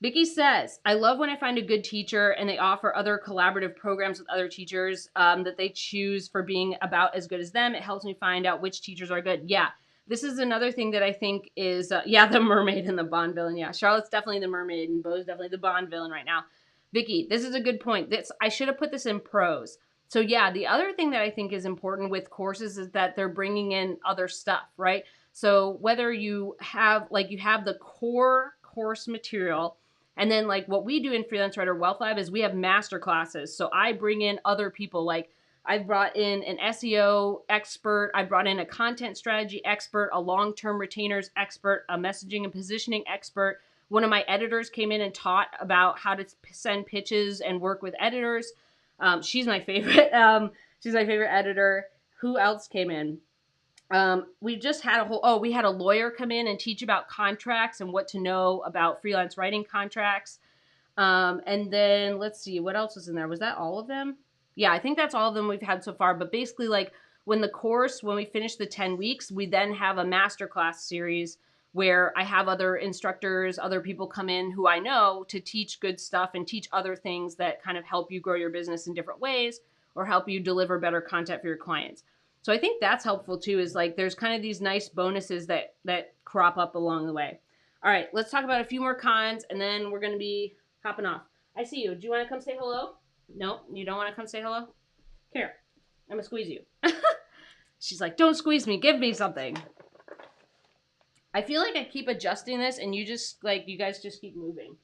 Vicky says, I love when I find a good teacher and they offer other collaborative programs with other teachers that they choose for being about as good as them. It helps me find out which teachers are good. Yeah, this is another thing that I think is, the mermaid and the Bond villain. Yeah, Charlotte's definitely the mermaid and Bo's definitely the Bond villain right now. Vicky, this is a good point. I should have put this in pros. So yeah, the other thing that I think is important with courses is that they're bringing in other stuff, right? So whether you have the core course material, and then like what we do in Freelance Writer Wealth Lab is we have master classes. So I bring in other people. Like I've brought in an SEO expert. I brought in a content strategy expert, a long-term retainers expert, a messaging and positioning expert. One of my editors came in and taught about how to send pitches and work with editors. She's my favorite. She's my favorite editor. Who else came in? We just had we had a lawyer come in and teach about contracts and what to know about freelance writing contracts. And then let's see, what else was in there? Was that all of them? Yeah, I think that's all of them we've had so far. But basically, like when we finish the 10 weeks, we then have a masterclass series where I have other instructors, other people come in who I know to teach good stuff and teach other things that kind of help you grow your business in different ways or help you deliver better content for your clients. So I think that's helpful too, is like there's kind of these nice bonuses that crop up along the way. All right, let's talk about a few more cons and then we're going to be hopping off. I see you. Do you want to come say hello? No, you don't want to come say hello? Here, I'm going to squeeze you. She's like, don't squeeze me. Give me something. I feel like I keep adjusting this and you guys just keep moving.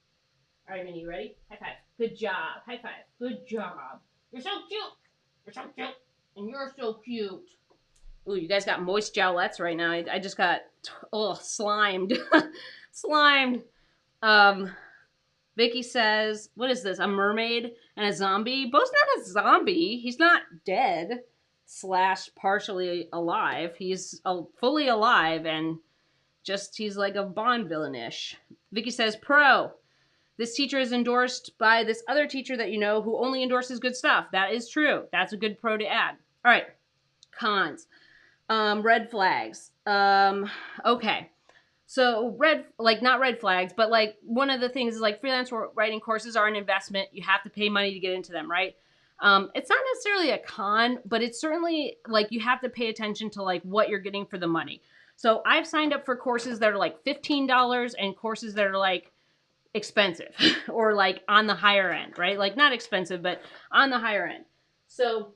All right, Minnie, you ready? High five. Good job. High five. Good job. You're so cute. You're so cute. And you're so cute. Ooh, you guys got moist jowlettes right now. I just got, slimed. Slimed. Vicky says, what is this? A mermaid and a zombie? Bo's not a zombie. He's not dead / partially alive. He's fully alive and he's like a Bond villain-ish. Vicky says, pro. This teacher is endorsed by this other teacher that you know who only endorses good stuff. That is true. That's a good pro to add. All right. Cons. Red flags. Okay. So not red flags, but like one of the things is like freelance writing courses are an investment. You have to pay money to get into them, right? It's not necessarily a con, but it's certainly like you have to pay attention to like what you're getting for the money. So I've signed up for courses that are like $15 and courses that are like expensive or like on the higher end, right? Like not expensive, but on the higher end. So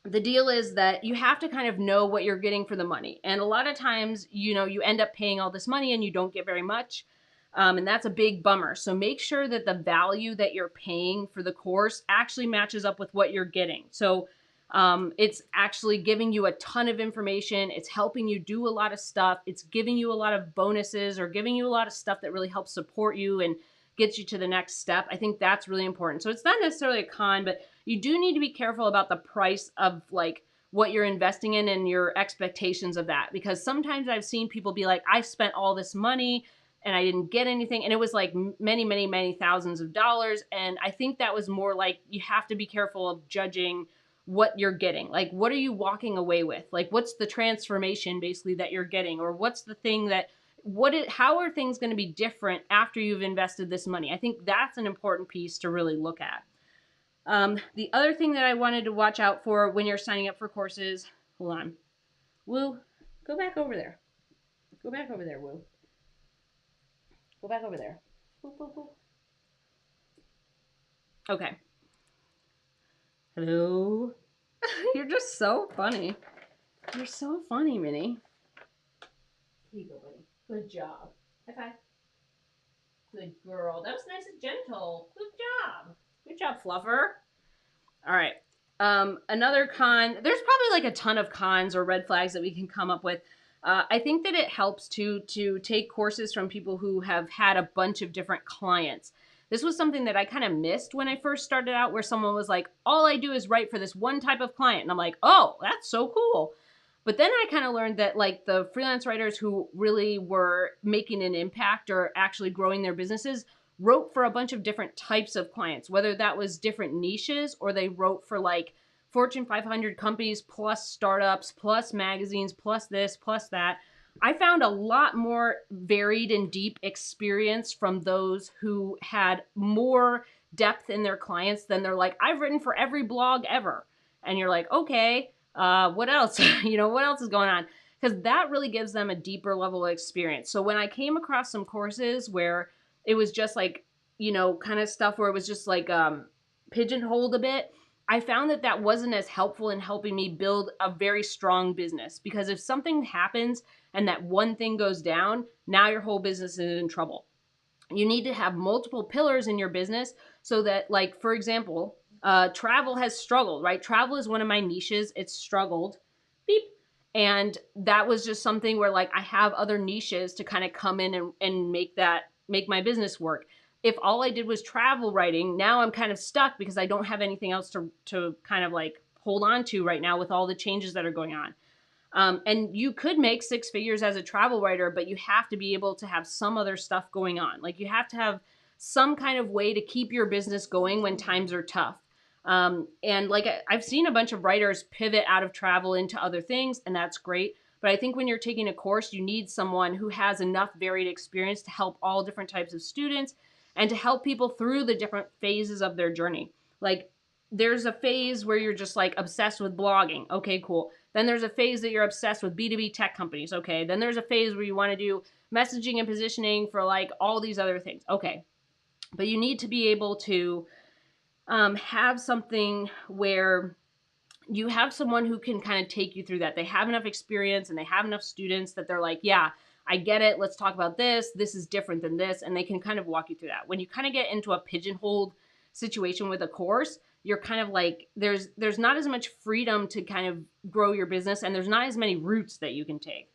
the deal is that you have to kind of know what you're getting for the money. And a lot of times, you know, you end up paying all this money and you don't get very much. And that's a big bummer. So make sure that the value that you're paying for the course actually matches up with what you're getting. So it's actually giving you a ton of information. It's helping you do a lot of stuff. It's giving you a lot of bonuses or giving you a lot of stuff that really helps support you and gets you to the next step. I think that's really important. So it's not necessarily a con, but you do need to be careful about the price of like what you're investing in and your expectations of that. Because sometimes I've seen people be like, I spent all this money and I didn't get anything. And it was like many, many, many thousands of dollars. And I think that was more like you have to be careful of judging what you're getting. Like, what are you walking away with? Like, what's the transformation basically that you're getting? Or what's the thing that how are things going to be different after you've invested this money? I think that's an important piece to really look at. The other thing that I wanted to watch out for when you're signing up for courses, hold on. Woo, go back over there. Go back over there, Woo. Go back over there. Woo, woo, woo. Okay. Hello. You're just so funny. You're so funny, Minnie. Here you go, buddy. Good job. High five. Good girl. That was nice and gentle. Good job. Good job, Fluffer. All right. Another con, there's probably like a ton of cons or red flags that we can come up with. I think that it helps to take courses from people who have had a bunch of different clients. This was something that I kind of missed when I first started out, where someone was like, all I do is write for this one type of client. And I'm like, oh, that's so cool. But then I kind of learned that like the freelance writers who really were making an impact or actually growing their businesses wrote for a bunch of different types of clients, whether that was different niches or they wrote for like Fortune 500 companies plus startups plus magazines plus this plus that. I found a lot more varied and deep experience from those who had more depth in their clients than they're like, I've written for every blog ever. And you're like, okay, what else? What else is going on? Because that really gives them a deeper level of experience. So when I came across some courses where it was just like, kind of stuff where it was just like pigeonholed a bit, I found that wasn't as helpful in helping me build a very strong business. Because if something happens and that one thing goes down, now your whole business is in trouble. You need to have multiple pillars in your business so that, like, for example, travel has struggled, right? Travel is one of my niches. It's struggled. Beep. And that was just something where like I have other niches to kind of come in and make my business work. If all I did was travel writing, now I'm kind of stuck because I don't have anything else to kind of like hold on to right now with all the changes that are going on. And you could make 6 figures as a travel writer, but you have to be able to have some other stuff going on. Like you have to have some kind of way to keep your business going when times are tough. And like I've seen a bunch of writers pivot out of travel into other things, and that's great. But I think when you're taking a course, you need someone who has enough varied experience to help all different types of students and to help people through the different phases of their journey. Like there's a phase where you're just like obsessed with blogging. Okay, cool. Then there's a phase that you're obsessed with B2B tech companies. Okay. Then there's a phase where you want to do messaging and positioning for like all these other things. Okay. But you need to be able to have something where you have someone who can kind of take you through that. They have enough experience and they have enough students that they're like, yeah, I get it. Let's talk about this. This is different than this. And they can kind of walk you through that. When you kind of get into a pigeonholed situation with a course, you're kind of like, there's not as much freedom to kind of grow your business, and there's not as many routes that you can take.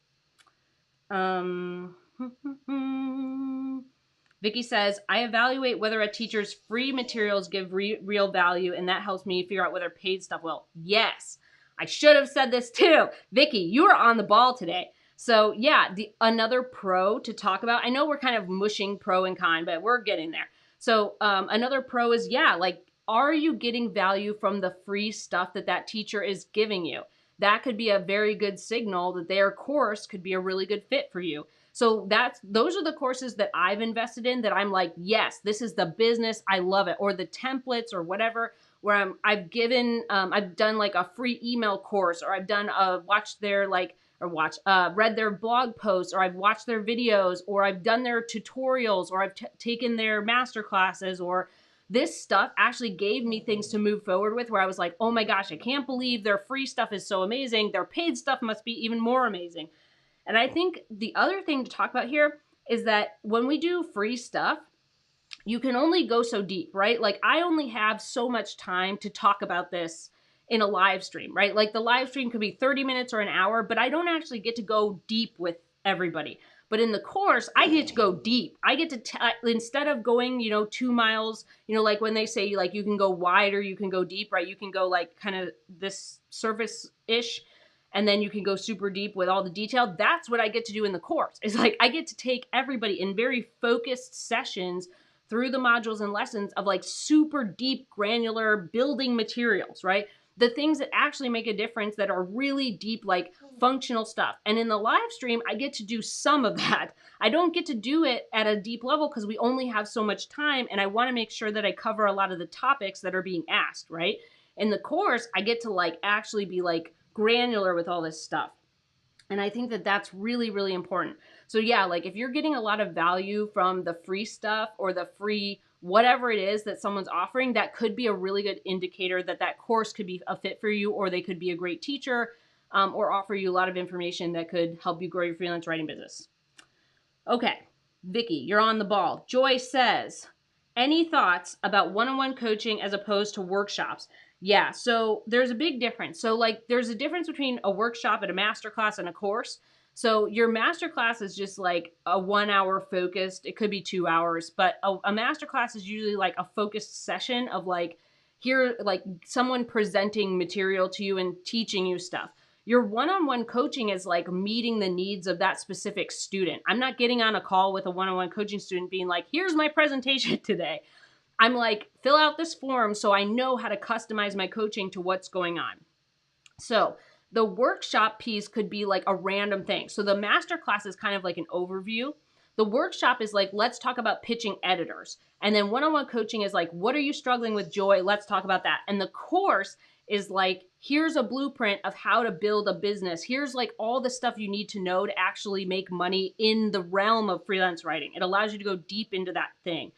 Vicky says, I evaluate whether a teacher's free materials give real value, and that helps me figure out whether paid stuff will. Yes, I should have said this too. Vicky, you are on the ball today. So yeah, another pro to talk about, I know we're kind of mushing pro and con, but we're getting there. So another pro is, yeah, like, are you getting value from the free stuff that teacher is giving you? That could be a very good signal that their course could be a really good fit for you. So those are the courses that I've invested in that I'm like, yes, this is the business. I love it. Or the templates or whatever, where I've done like a free email course, or I've done read their blog posts, or I've watched their videos, or I've done their tutorials, or I've taken their master classes, or this stuff actually gave me things to move forward with where I was like, oh my gosh, I can't believe their free stuff is so amazing. Their paid stuff must be even more amazing. And I think the other thing to talk about here is that when we do free stuff, you can only go so deep, right? Like I only have so much time to talk about this in a live stream, right? Like the live stream could be 30 minutes or an hour, but I don't actually get to go deep with everybody. But in the course, I get to go deep. I get to, instead of going, 2 miles, like when they say like you can go wide or you can go deep, right? You can go like kind of this surface-ish, and then you can go super deep with all the detail. That's what I get to do in the course. It's like I get to take everybody in very focused sessions through the modules and lessons of like super deep, granular building materials, right? the things that actually make a difference that are really deep, like functional stuff. And in the live stream, I get to do some of that. I don't get to do it at a deep level because we only have so much time, and I want to make sure that I cover a lot of the topics that are being asked, right? In the course, I get to like actually be like granular with all this stuff. And I think that that's really, really important. So yeah, like if you're getting a lot of value from the free stuff or the free whatever it is that someone's offering, that could be a really good indicator that that course could be a fit for you, or they could be a great teacher, or offer you a lot of information that could help you grow your freelance writing business. Okay, Vicky, you're on the ball. Joy says, any thoughts about one-on-one coaching as opposed to workshops? Yeah, so there's a big difference. So like there's a difference between a workshop and a masterclass and a course. So your masterclass is just like a 1 hour focused, it could be 2 hours, but a masterclass is usually like a focused session of like, here, like someone presenting material to you and teaching you stuff. Your one-on-one coaching is like meeting the needs of that specific student. I'm not getting on a call with a one-on-one coaching student being like, here's my presentation today. I'm like, fill out this form so I know how to customize my coaching to what's going on. So the workshop piece could be like a random thing. So the masterclass is kind of like an overview. The workshop is like, let's talk about pitching editors. And then one-on-one coaching is like, what are you struggling with, Joy? Let's talk about that. And the course is like, here's a blueprint of how to build a business. Here's like all the stuff you need to know to actually make money in the realm of freelance writing. It allows you to go deep into that thing.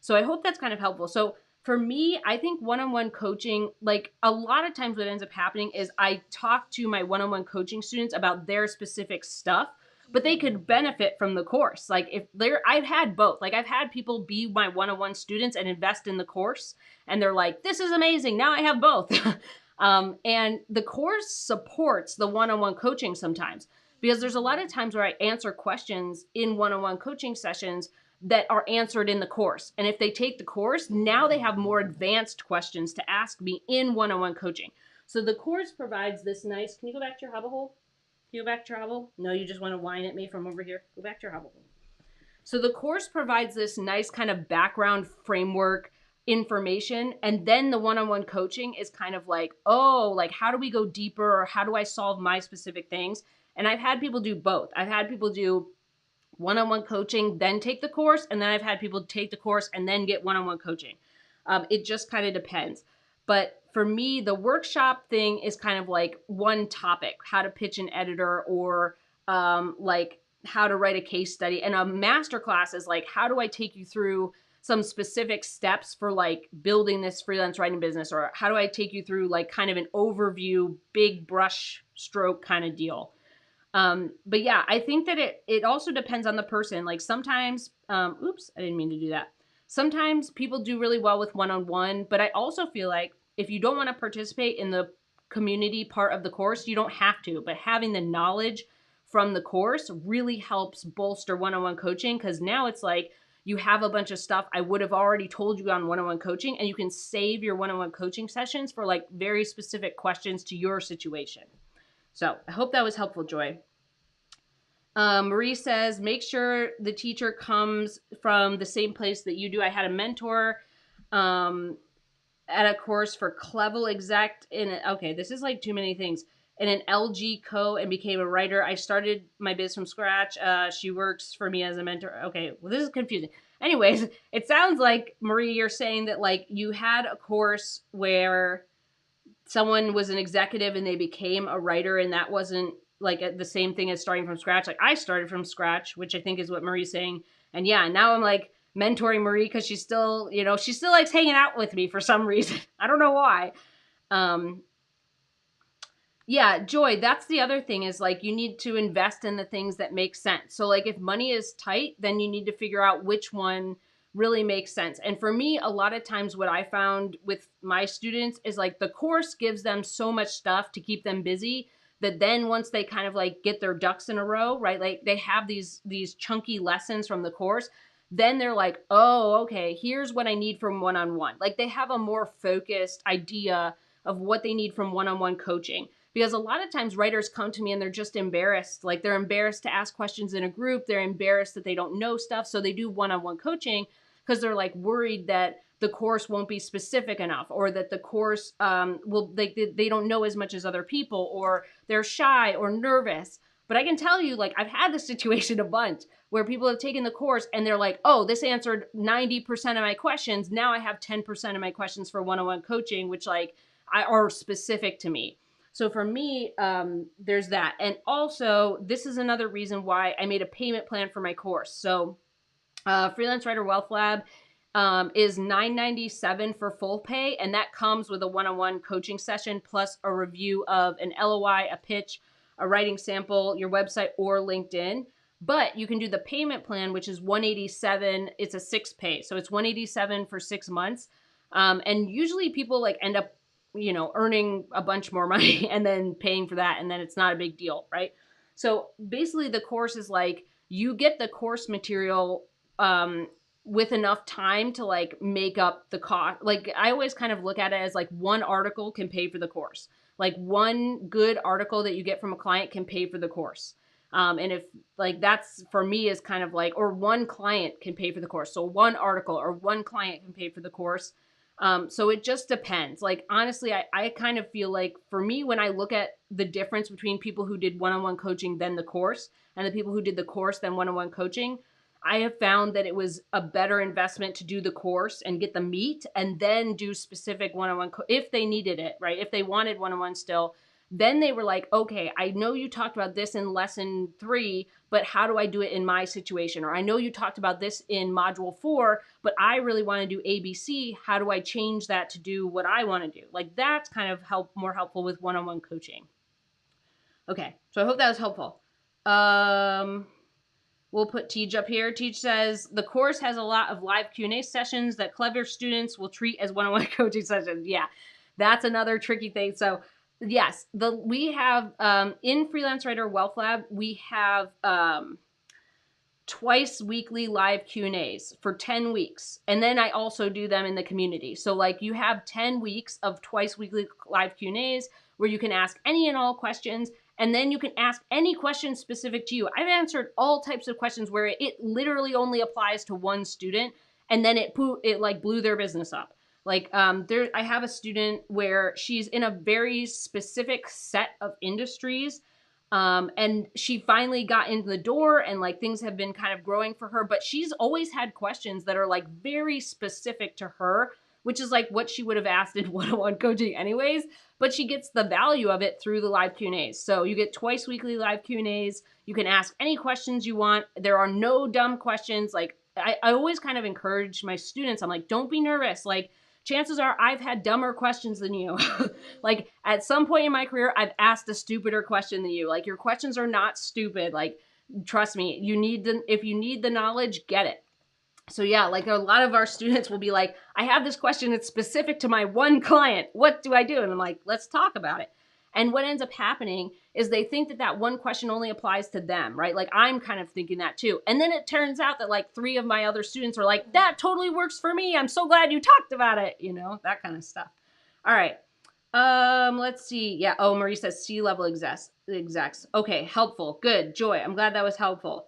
So I hope that's kind of helpful. So for me, I think one-on-one coaching, like a lot of times what ends up happening is I talk to my one-on-one coaching students about their specific stuff, but they could benefit from the course. Like if I've had both. Like I've had people be my one-on-one students and invest in the course, and they're like, this is amazing. Now I have both. And the course supports the one-on-one coaching sometimes, because there's a lot of times where I answer questions in one-on-one coaching sessions that are answered in the course. And if they take the course, now they have more advanced questions to ask me in one-on-one coaching. So the course provides this nice, can you go back to your hobble hole? Can you go back to your hobble? No, you just want to whine at me from over here. Go back to your hobble hole. So the course provides this nice kind of background framework information. And then the one-on-one coaching is kind of like, oh, like how do we go deeper? Or how do I solve my specific things? And I've had people do both. I've had people do one-on-one coaching, then take the course. And then I've had people take the course and then get one-on-one coaching. It just kind of depends. But for me, the workshop thing is kind of like one topic, how to pitch an editor, or like how to write a case study. And a masterclass is like, how do I take you through some specific steps for like building this freelance writing business? Or how do I take you through like kind of an overview, big brush stroke kind of deal? But yeah, I think that it also depends on the person. Like sometimes, oops, I didn't mean to do that. Sometimes people do really well with one-on-one, but I also feel like if you don't want to participate in the community part of the course, you don't have to, but having the knowledge from the course really helps bolster one-on-one coaching, because now it's like you have a bunch of stuff I would have already told you on one-on-one coaching, and you can save your one-on-one coaching sessions for like very specific questions to your situation. So I hope that was helpful, Joy. Marie says, make sure the teacher comes from the same place that you do. I had a mentor at a course for Clevel Exec okay, this is like too many things. In an LG Co. and became a writer. I started my biz from scratch. She works for me as a mentor. Okay, well, this is confusing. Anyways, it sounds like, Marie, you're saying that like you had a course where someone was an executive and they became a writer, and that wasn't like the same thing as starting from scratch. Like I started from scratch, which I think is what Marie's saying. And yeah, now I'm like mentoring Marie because she's still, you know, she still likes hanging out with me for some reason. I don't know why. Yeah, Joy, that's the other thing is like you need to invest in the things that make sense. So like if money is tight, then you need to figure out which one really makes sense. And for me, a lot of times what I found with my students is like the course gives them so much stuff to keep them busy that then once they kind of like get their ducks in a row, right? Like they have these chunky lessons from the course, then they're like, oh, okay, here's what I need from one-on-one. Like they have a more focused idea of what they need from one-on-one coaching. Because a lot of times writers come to me and they're just embarrassed. Like they're embarrassed to ask questions in a group. They're embarrassed that they don't know stuff. So they do one-on-one coaching because they're like worried that the course won't be specific enough, or that the course they don't know as much as other people, or they're shy or nervous. But I can tell you, like, I've had this situation a bunch where people have taken the course and they're like, oh, this answered 90% of my questions. Now I have 10% of my questions for one-on-one coaching, which like are specific to me. So for me, there's that. And also, this is another reason why I made a payment plan for my course. So Freelance Writer Wealth Lab is $9.97 for full pay, and that comes with a one-on-one coaching session plus a review of an LOI, a pitch, a writing sample, your website, or LinkedIn. But you can do the payment plan, which is $187. It's a 6 pay, so it's $187 for 6 months. And usually people like end up, earning a bunch more money and then paying for that, and then it's not a big deal, right? So basically, the course is like you get the course material with enough time to like make up the cost. Like I always kind of look at it as like one article can pay for the course. Like one good article that you get from a client can pay for the course. And if like that's for me is kind of like, or one client can pay for the course. So one article or one client can pay for the course. So it just depends. Like, honestly, I kind of feel like for me, when I look at the difference between people who did one-on-one coaching then the course and the people who did the course then one-on-one coaching, I have found that it was a better investment to do the course and get the meat and then do specific one-on-one if they needed it, right? If they wanted one-on-one still, then they were like, okay, I know you talked about this in lesson 3, but how do I do it in my situation? Or I know you talked about this in module 4, but I really want to do ABC. How do I change that to do what I want to do? Like that's kind of more helpful with one-on-one coaching. Okay, so I hope that was helpful. We'll put Tej up here. Tej says, the course has a lot of live Q&A sessions that clever students will treat as one-on-one coaching sessions. Yeah, that's another tricky thing. So yes, we have, in Freelance Writer Wealth Lab, we have twice weekly live Q&As for 10 weeks. And then I also do them in the community. So like you have 10 weeks of twice weekly live Q&As where you can ask any and all questions. And then you can ask any question specific to you. I've answered all types of questions where it literally only applies to one student, and then it like blew their business up. Like I have a student where she's in a very specific set of industries, and she finally got into the door, and like things have been kind of growing for her. But she's always had questions that are like very specific to her, which is like what she would have asked in one-on-one coaching anyways, but she gets the value of it through the live Q&As. So you get twice weekly live Q&As. You can ask any questions you want. There are no dumb questions. Like I always kind of encourage my students. I'm like, don't be nervous. Like chances are I've had dumber questions than you. Like at some point in my career, I've asked a stupider question than you. Like your questions are not stupid. Like trust me, if you need the knowledge, get it. So yeah, like a lot of our students will be like, I have this question that's specific to my one client. What do I do? And I'm like, let's talk about it. And what ends up happening is they think that that one question only applies to them, right? Like I'm kind of thinking that too. And then it turns out that like 3 of my other students are like, that totally works for me. I'm so glad you talked about it. That kind of stuff. All right. Let's see. Yeah. Oh, Marie says C-level execs. Okay. Helpful. Good. Joy. I'm glad that was helpful.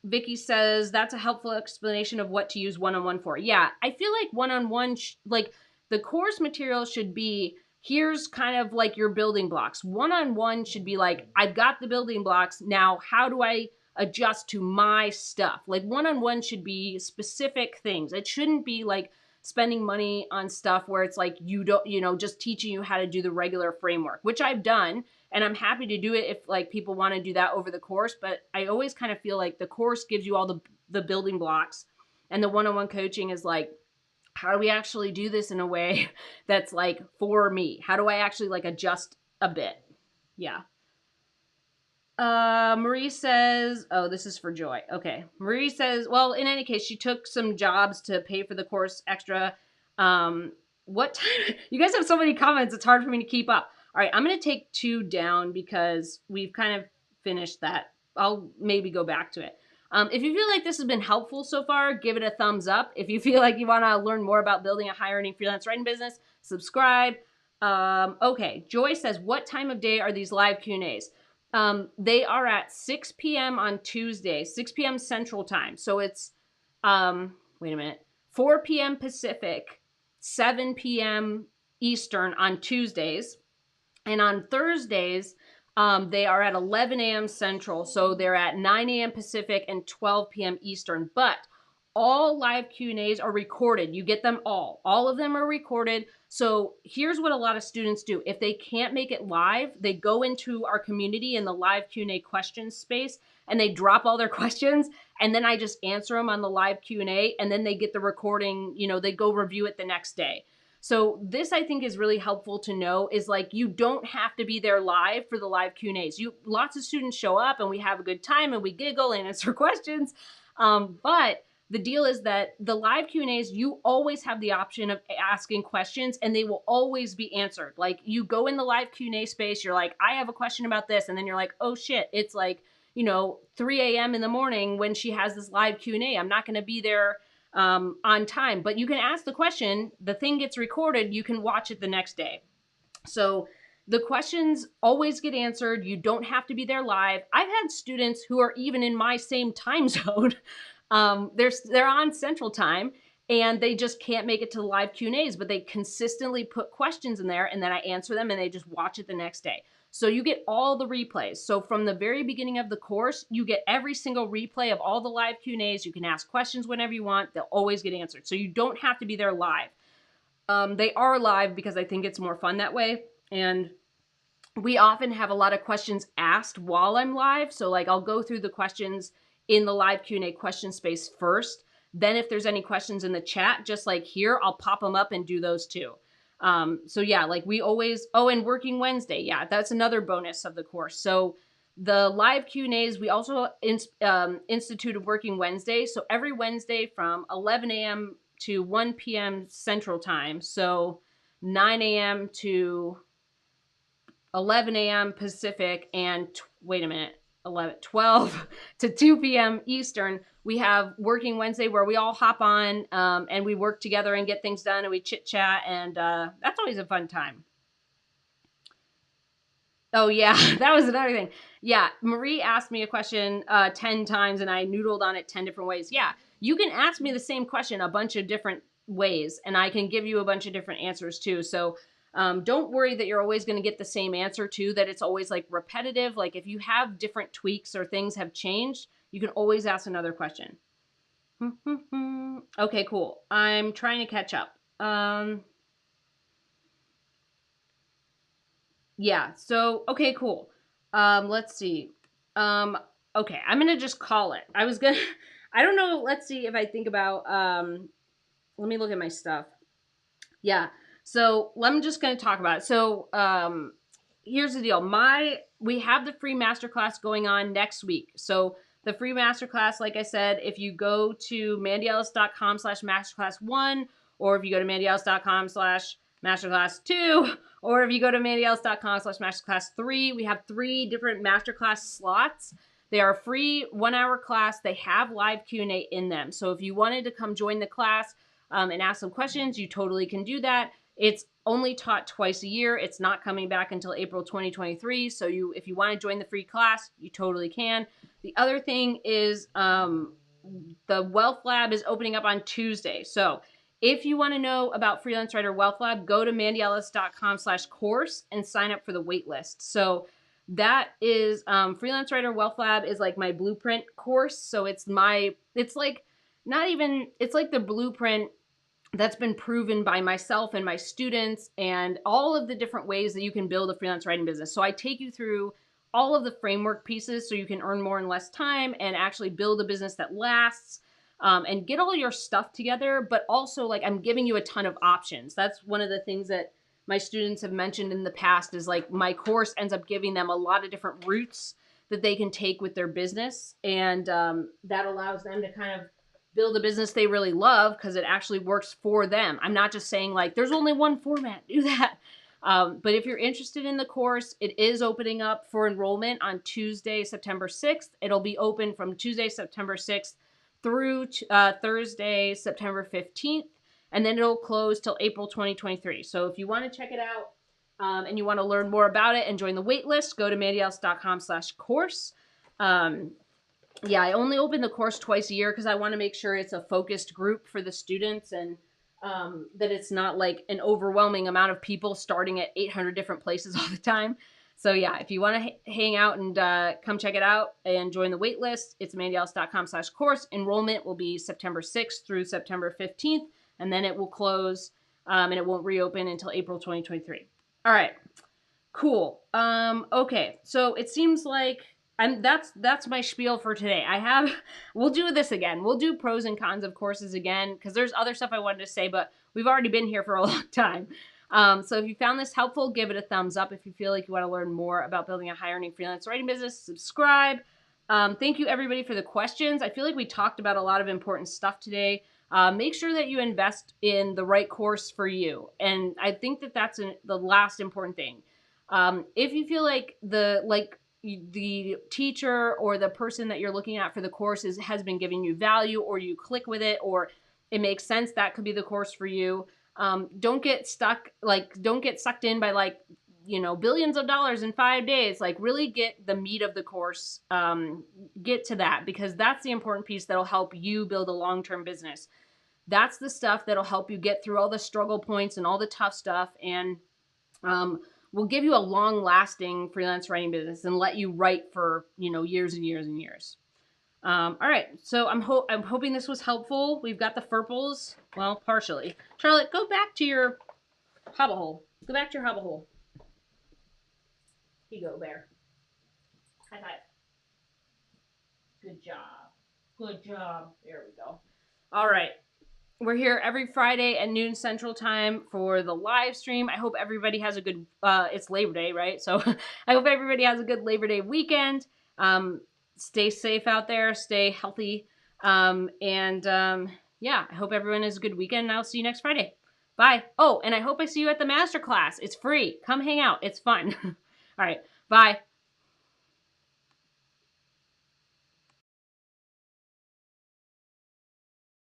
Vicky says, that's a helpful explanation of what to use one-on-one for. Yeah, I feel like one-on-one, like the course material should be, here's kind of like your building blocks. One-on-one should be like, I've got the building blocks. Now, how do I adjust to my stuff? Like one-on-one should be specific things. It shouldn't be like spending money on stuff where it's like, just teaching you how to do the regular framework, which I've done. And I'm happy to do it if like people want to do that over the course. But I always kind of feel like the course gives you all the building blocks, and the one-on-one coaching is like, how do we actually do this in a way that's like for me? How do I actually like adjust a bit? Yeah. Marie says, oh, this is for Joy. Okay. Marie says, well, in any case, she took some jobs to pay for the course extra. What time? You guys have so many comments. It's hard for me to keep up. All right, I'm going to take 2 down because we've kind of finished that. I'll maybe go back to it. If you feel like this has been helpful so far, give it a thumbs up. If you feel like you want to learn more about building a high-earning freelance writing business, subscribe. Okay, Joy says, what time of day are these live Q&As? They are at 6 p.m. on Tuesday, 6 p.m. Central Time. So it's, wait a minute. 4 p.m. Pacific, 7 p.m. Eastern on Tuesdays. And on Thursdays, they are at 11 a.m. Central. So they're at 9 a.m. Pacific and 12 p.m. Eastern. But all live Q&As are recorded. You get them all. All of them are recorded. So here's what a lot of students do. If they can't make it live, they go into our community in the live Q&A questions space and they drop all their questions. And then I just answer them on the live Q&A. And then they get the recording, you know, they go review it the next day. So this, I think, is really helpful to know, is like, you don't have to be there live for the live Q&As. Lots of students show up and we have a good time and we giggle and answer questions. But the deal is that the live Q&As, you always have the option of asking questions and they will always be answered. Like, you go in the live Q&A space, you're like, I have a question about this. And then you're like, oh shit, it's like, you know, 3 a.m. in the morning when she has this live Q&A. I'm not going to be there on time, but you can ask the question, the thing gets recorded, you can watch it the next day. So the questions always get answered. You don't have to be there live. I've had students who are even in my same time zone. They're on Central Time and they just can't make it to the live Q&As, but they consistently put questions in there and then I answer them and they just watch it the next day. So you get all the replays. So from the very beginning of the course, you get every single replay of all the live Q&As. You can ask questions whenever you want. They'll always get answered. So you don't have to be there live. They are live because I think it's more fun that way. And we often have a lot of questions asked while I'm live. So like, I'll go through the questions in the live Q&A question space first. Then if there's any questions in the chat, just like here, I'll pop them up and do those too. So yeah, like we always, and Working Wednesday. Yeah, that's another bonus of the course. So the live Q&As, we also instituted Working Wednesday. So every Wednesday from 11 a.m. to 1 p.m. Central Time. So 9 a.m. to 11 a.m. Pacific and 12 to 2 p.m. Eastern, we have Working Wednesday where we all hop on and we work together and get things done and we chit chat, and that's always a fun time. Oh yeah, that was another thing. Yeah, Marie asked me a question 10 times and I noodled on it 10 different ways. Yeah, you can ask me the same question a bunch of different ways and I can give you a bunch of different answers too. So don't worry that you're always going to get the same answer too, that it's always like repetitive. Like if you have different tweaks or things have changed, you can always ask another question. Okay, cool. I'm trying to catch up. Yeah, so, okay, cool. Let's see. Okay, I'm going to just call it. I don't know. Let's see if I think about, let me look at my stuff. Yeah. So I'm just going to talk about it. So here's the deal. We have the free masterclass going on next week. So the free masterclass, like I said, if you go to mandyellis.com/masterclass1, or if you go to mandyellis.com/masterclass2, or if you go to mandyellis.com/masterclass3, we have 3 different masterclass slots. They are free 1-hour class. They have live Q&A in them. So if you wanted to come join the class and ask some questions, you totally can do that. It's only taught twice a year. It's not coming back until April 2023. So if you want to join the free class, you totally can. The other thing is the Wealth Lab is opening up on Tuesday. So if you want to know about Freelance Writer Wealth Lab, go to mandyellis.com/course and sign up for the wait list. So that is Freelance Writer Wealth Lab is like my blueprint course. So it's like the blueprint that's been proven by myself and my students and all of the different ways that you can build a freelance writing business. So I take you through all of the framework pieces so you can earn more in less time and actually build a business that lasts and get all your stuff together. But also, like, I'm giving you a ton of options. That's one of the things that my students have mentioned in the past, is like my course ends up giving them a lot of different routes that they can take with their business. And that allows them to kind of build a business they really love because it actually works for them. I'm not just saying like, there's only one format, do that. But if you're interested in the course, it is opening up for enrollment on Tuesday, September 6th. It'll be open from Tuesday, September 6th through Thursday, September 15th. And then it'll close till April 2023. So if you want to check it out and you want to learn more about it and join the wait list, go to mandyellis.com/course. yeah, I only open the course twice a year because I want to make sure it's a focused group for the students, and that it's not like an overwhelming amount of people starting at 800 different places all the time. So yeah, if you want to hang out and come check it out and join the wait list, it's mandyellis.com/course. Enrollment will be September 6th through September 15th, and then it will close, and it won't reopen until April 2023. All right, cool. Okay, so it seems like that's my spiel for today. We'll do this again. We'll do pros and cons of courses again because there's other stuff I wanted to say, but we've already been here for a long time. So if you found this helpful, give it a thumbs up. If you feel like you want to learn more about building a high earning freelance writing business, subscribe. Thank you everybody for the questions. I feel like we talked about a lot of important stuff today. Make sure that you invest in the right course for you. And I think that that's the last important thing. If you feel like the teacher or the person that you're looking at for the course has been giving you value, or you click with it, or it makes sense, that could be the course for you. Don't get sucked in by billions of dollars in 5 days. Like, really get the meat of the course, get to that, because that's the important piece that'll help you build a long-term business. That's the stuff that'll help you get through all the struggle points and all the tough stuff, and will give you a long-lasting freelance writing business and let you write for years and years and years. All right, so I'm hoping this was helpful. We've got the furples, well, partially. Charlotte, go back to your hobble hole. Go back to your hobble hole. Here you go, Bear. High five. Good job. Good job. There we go. All right. We're here every Friday at noon Central Time for the live stream. I hope everybody has a good, it's Labor Day, right? So I hope everybody has a good Labor Day weekend. Stay safe out there. Stay healthy. Yeah, I hope everyone has a good weekend, and I'll see you next Friday. Bye. Oh, and I hope I see you at the masterclass. It's free. Come hang out. It's fun. All right. Bye.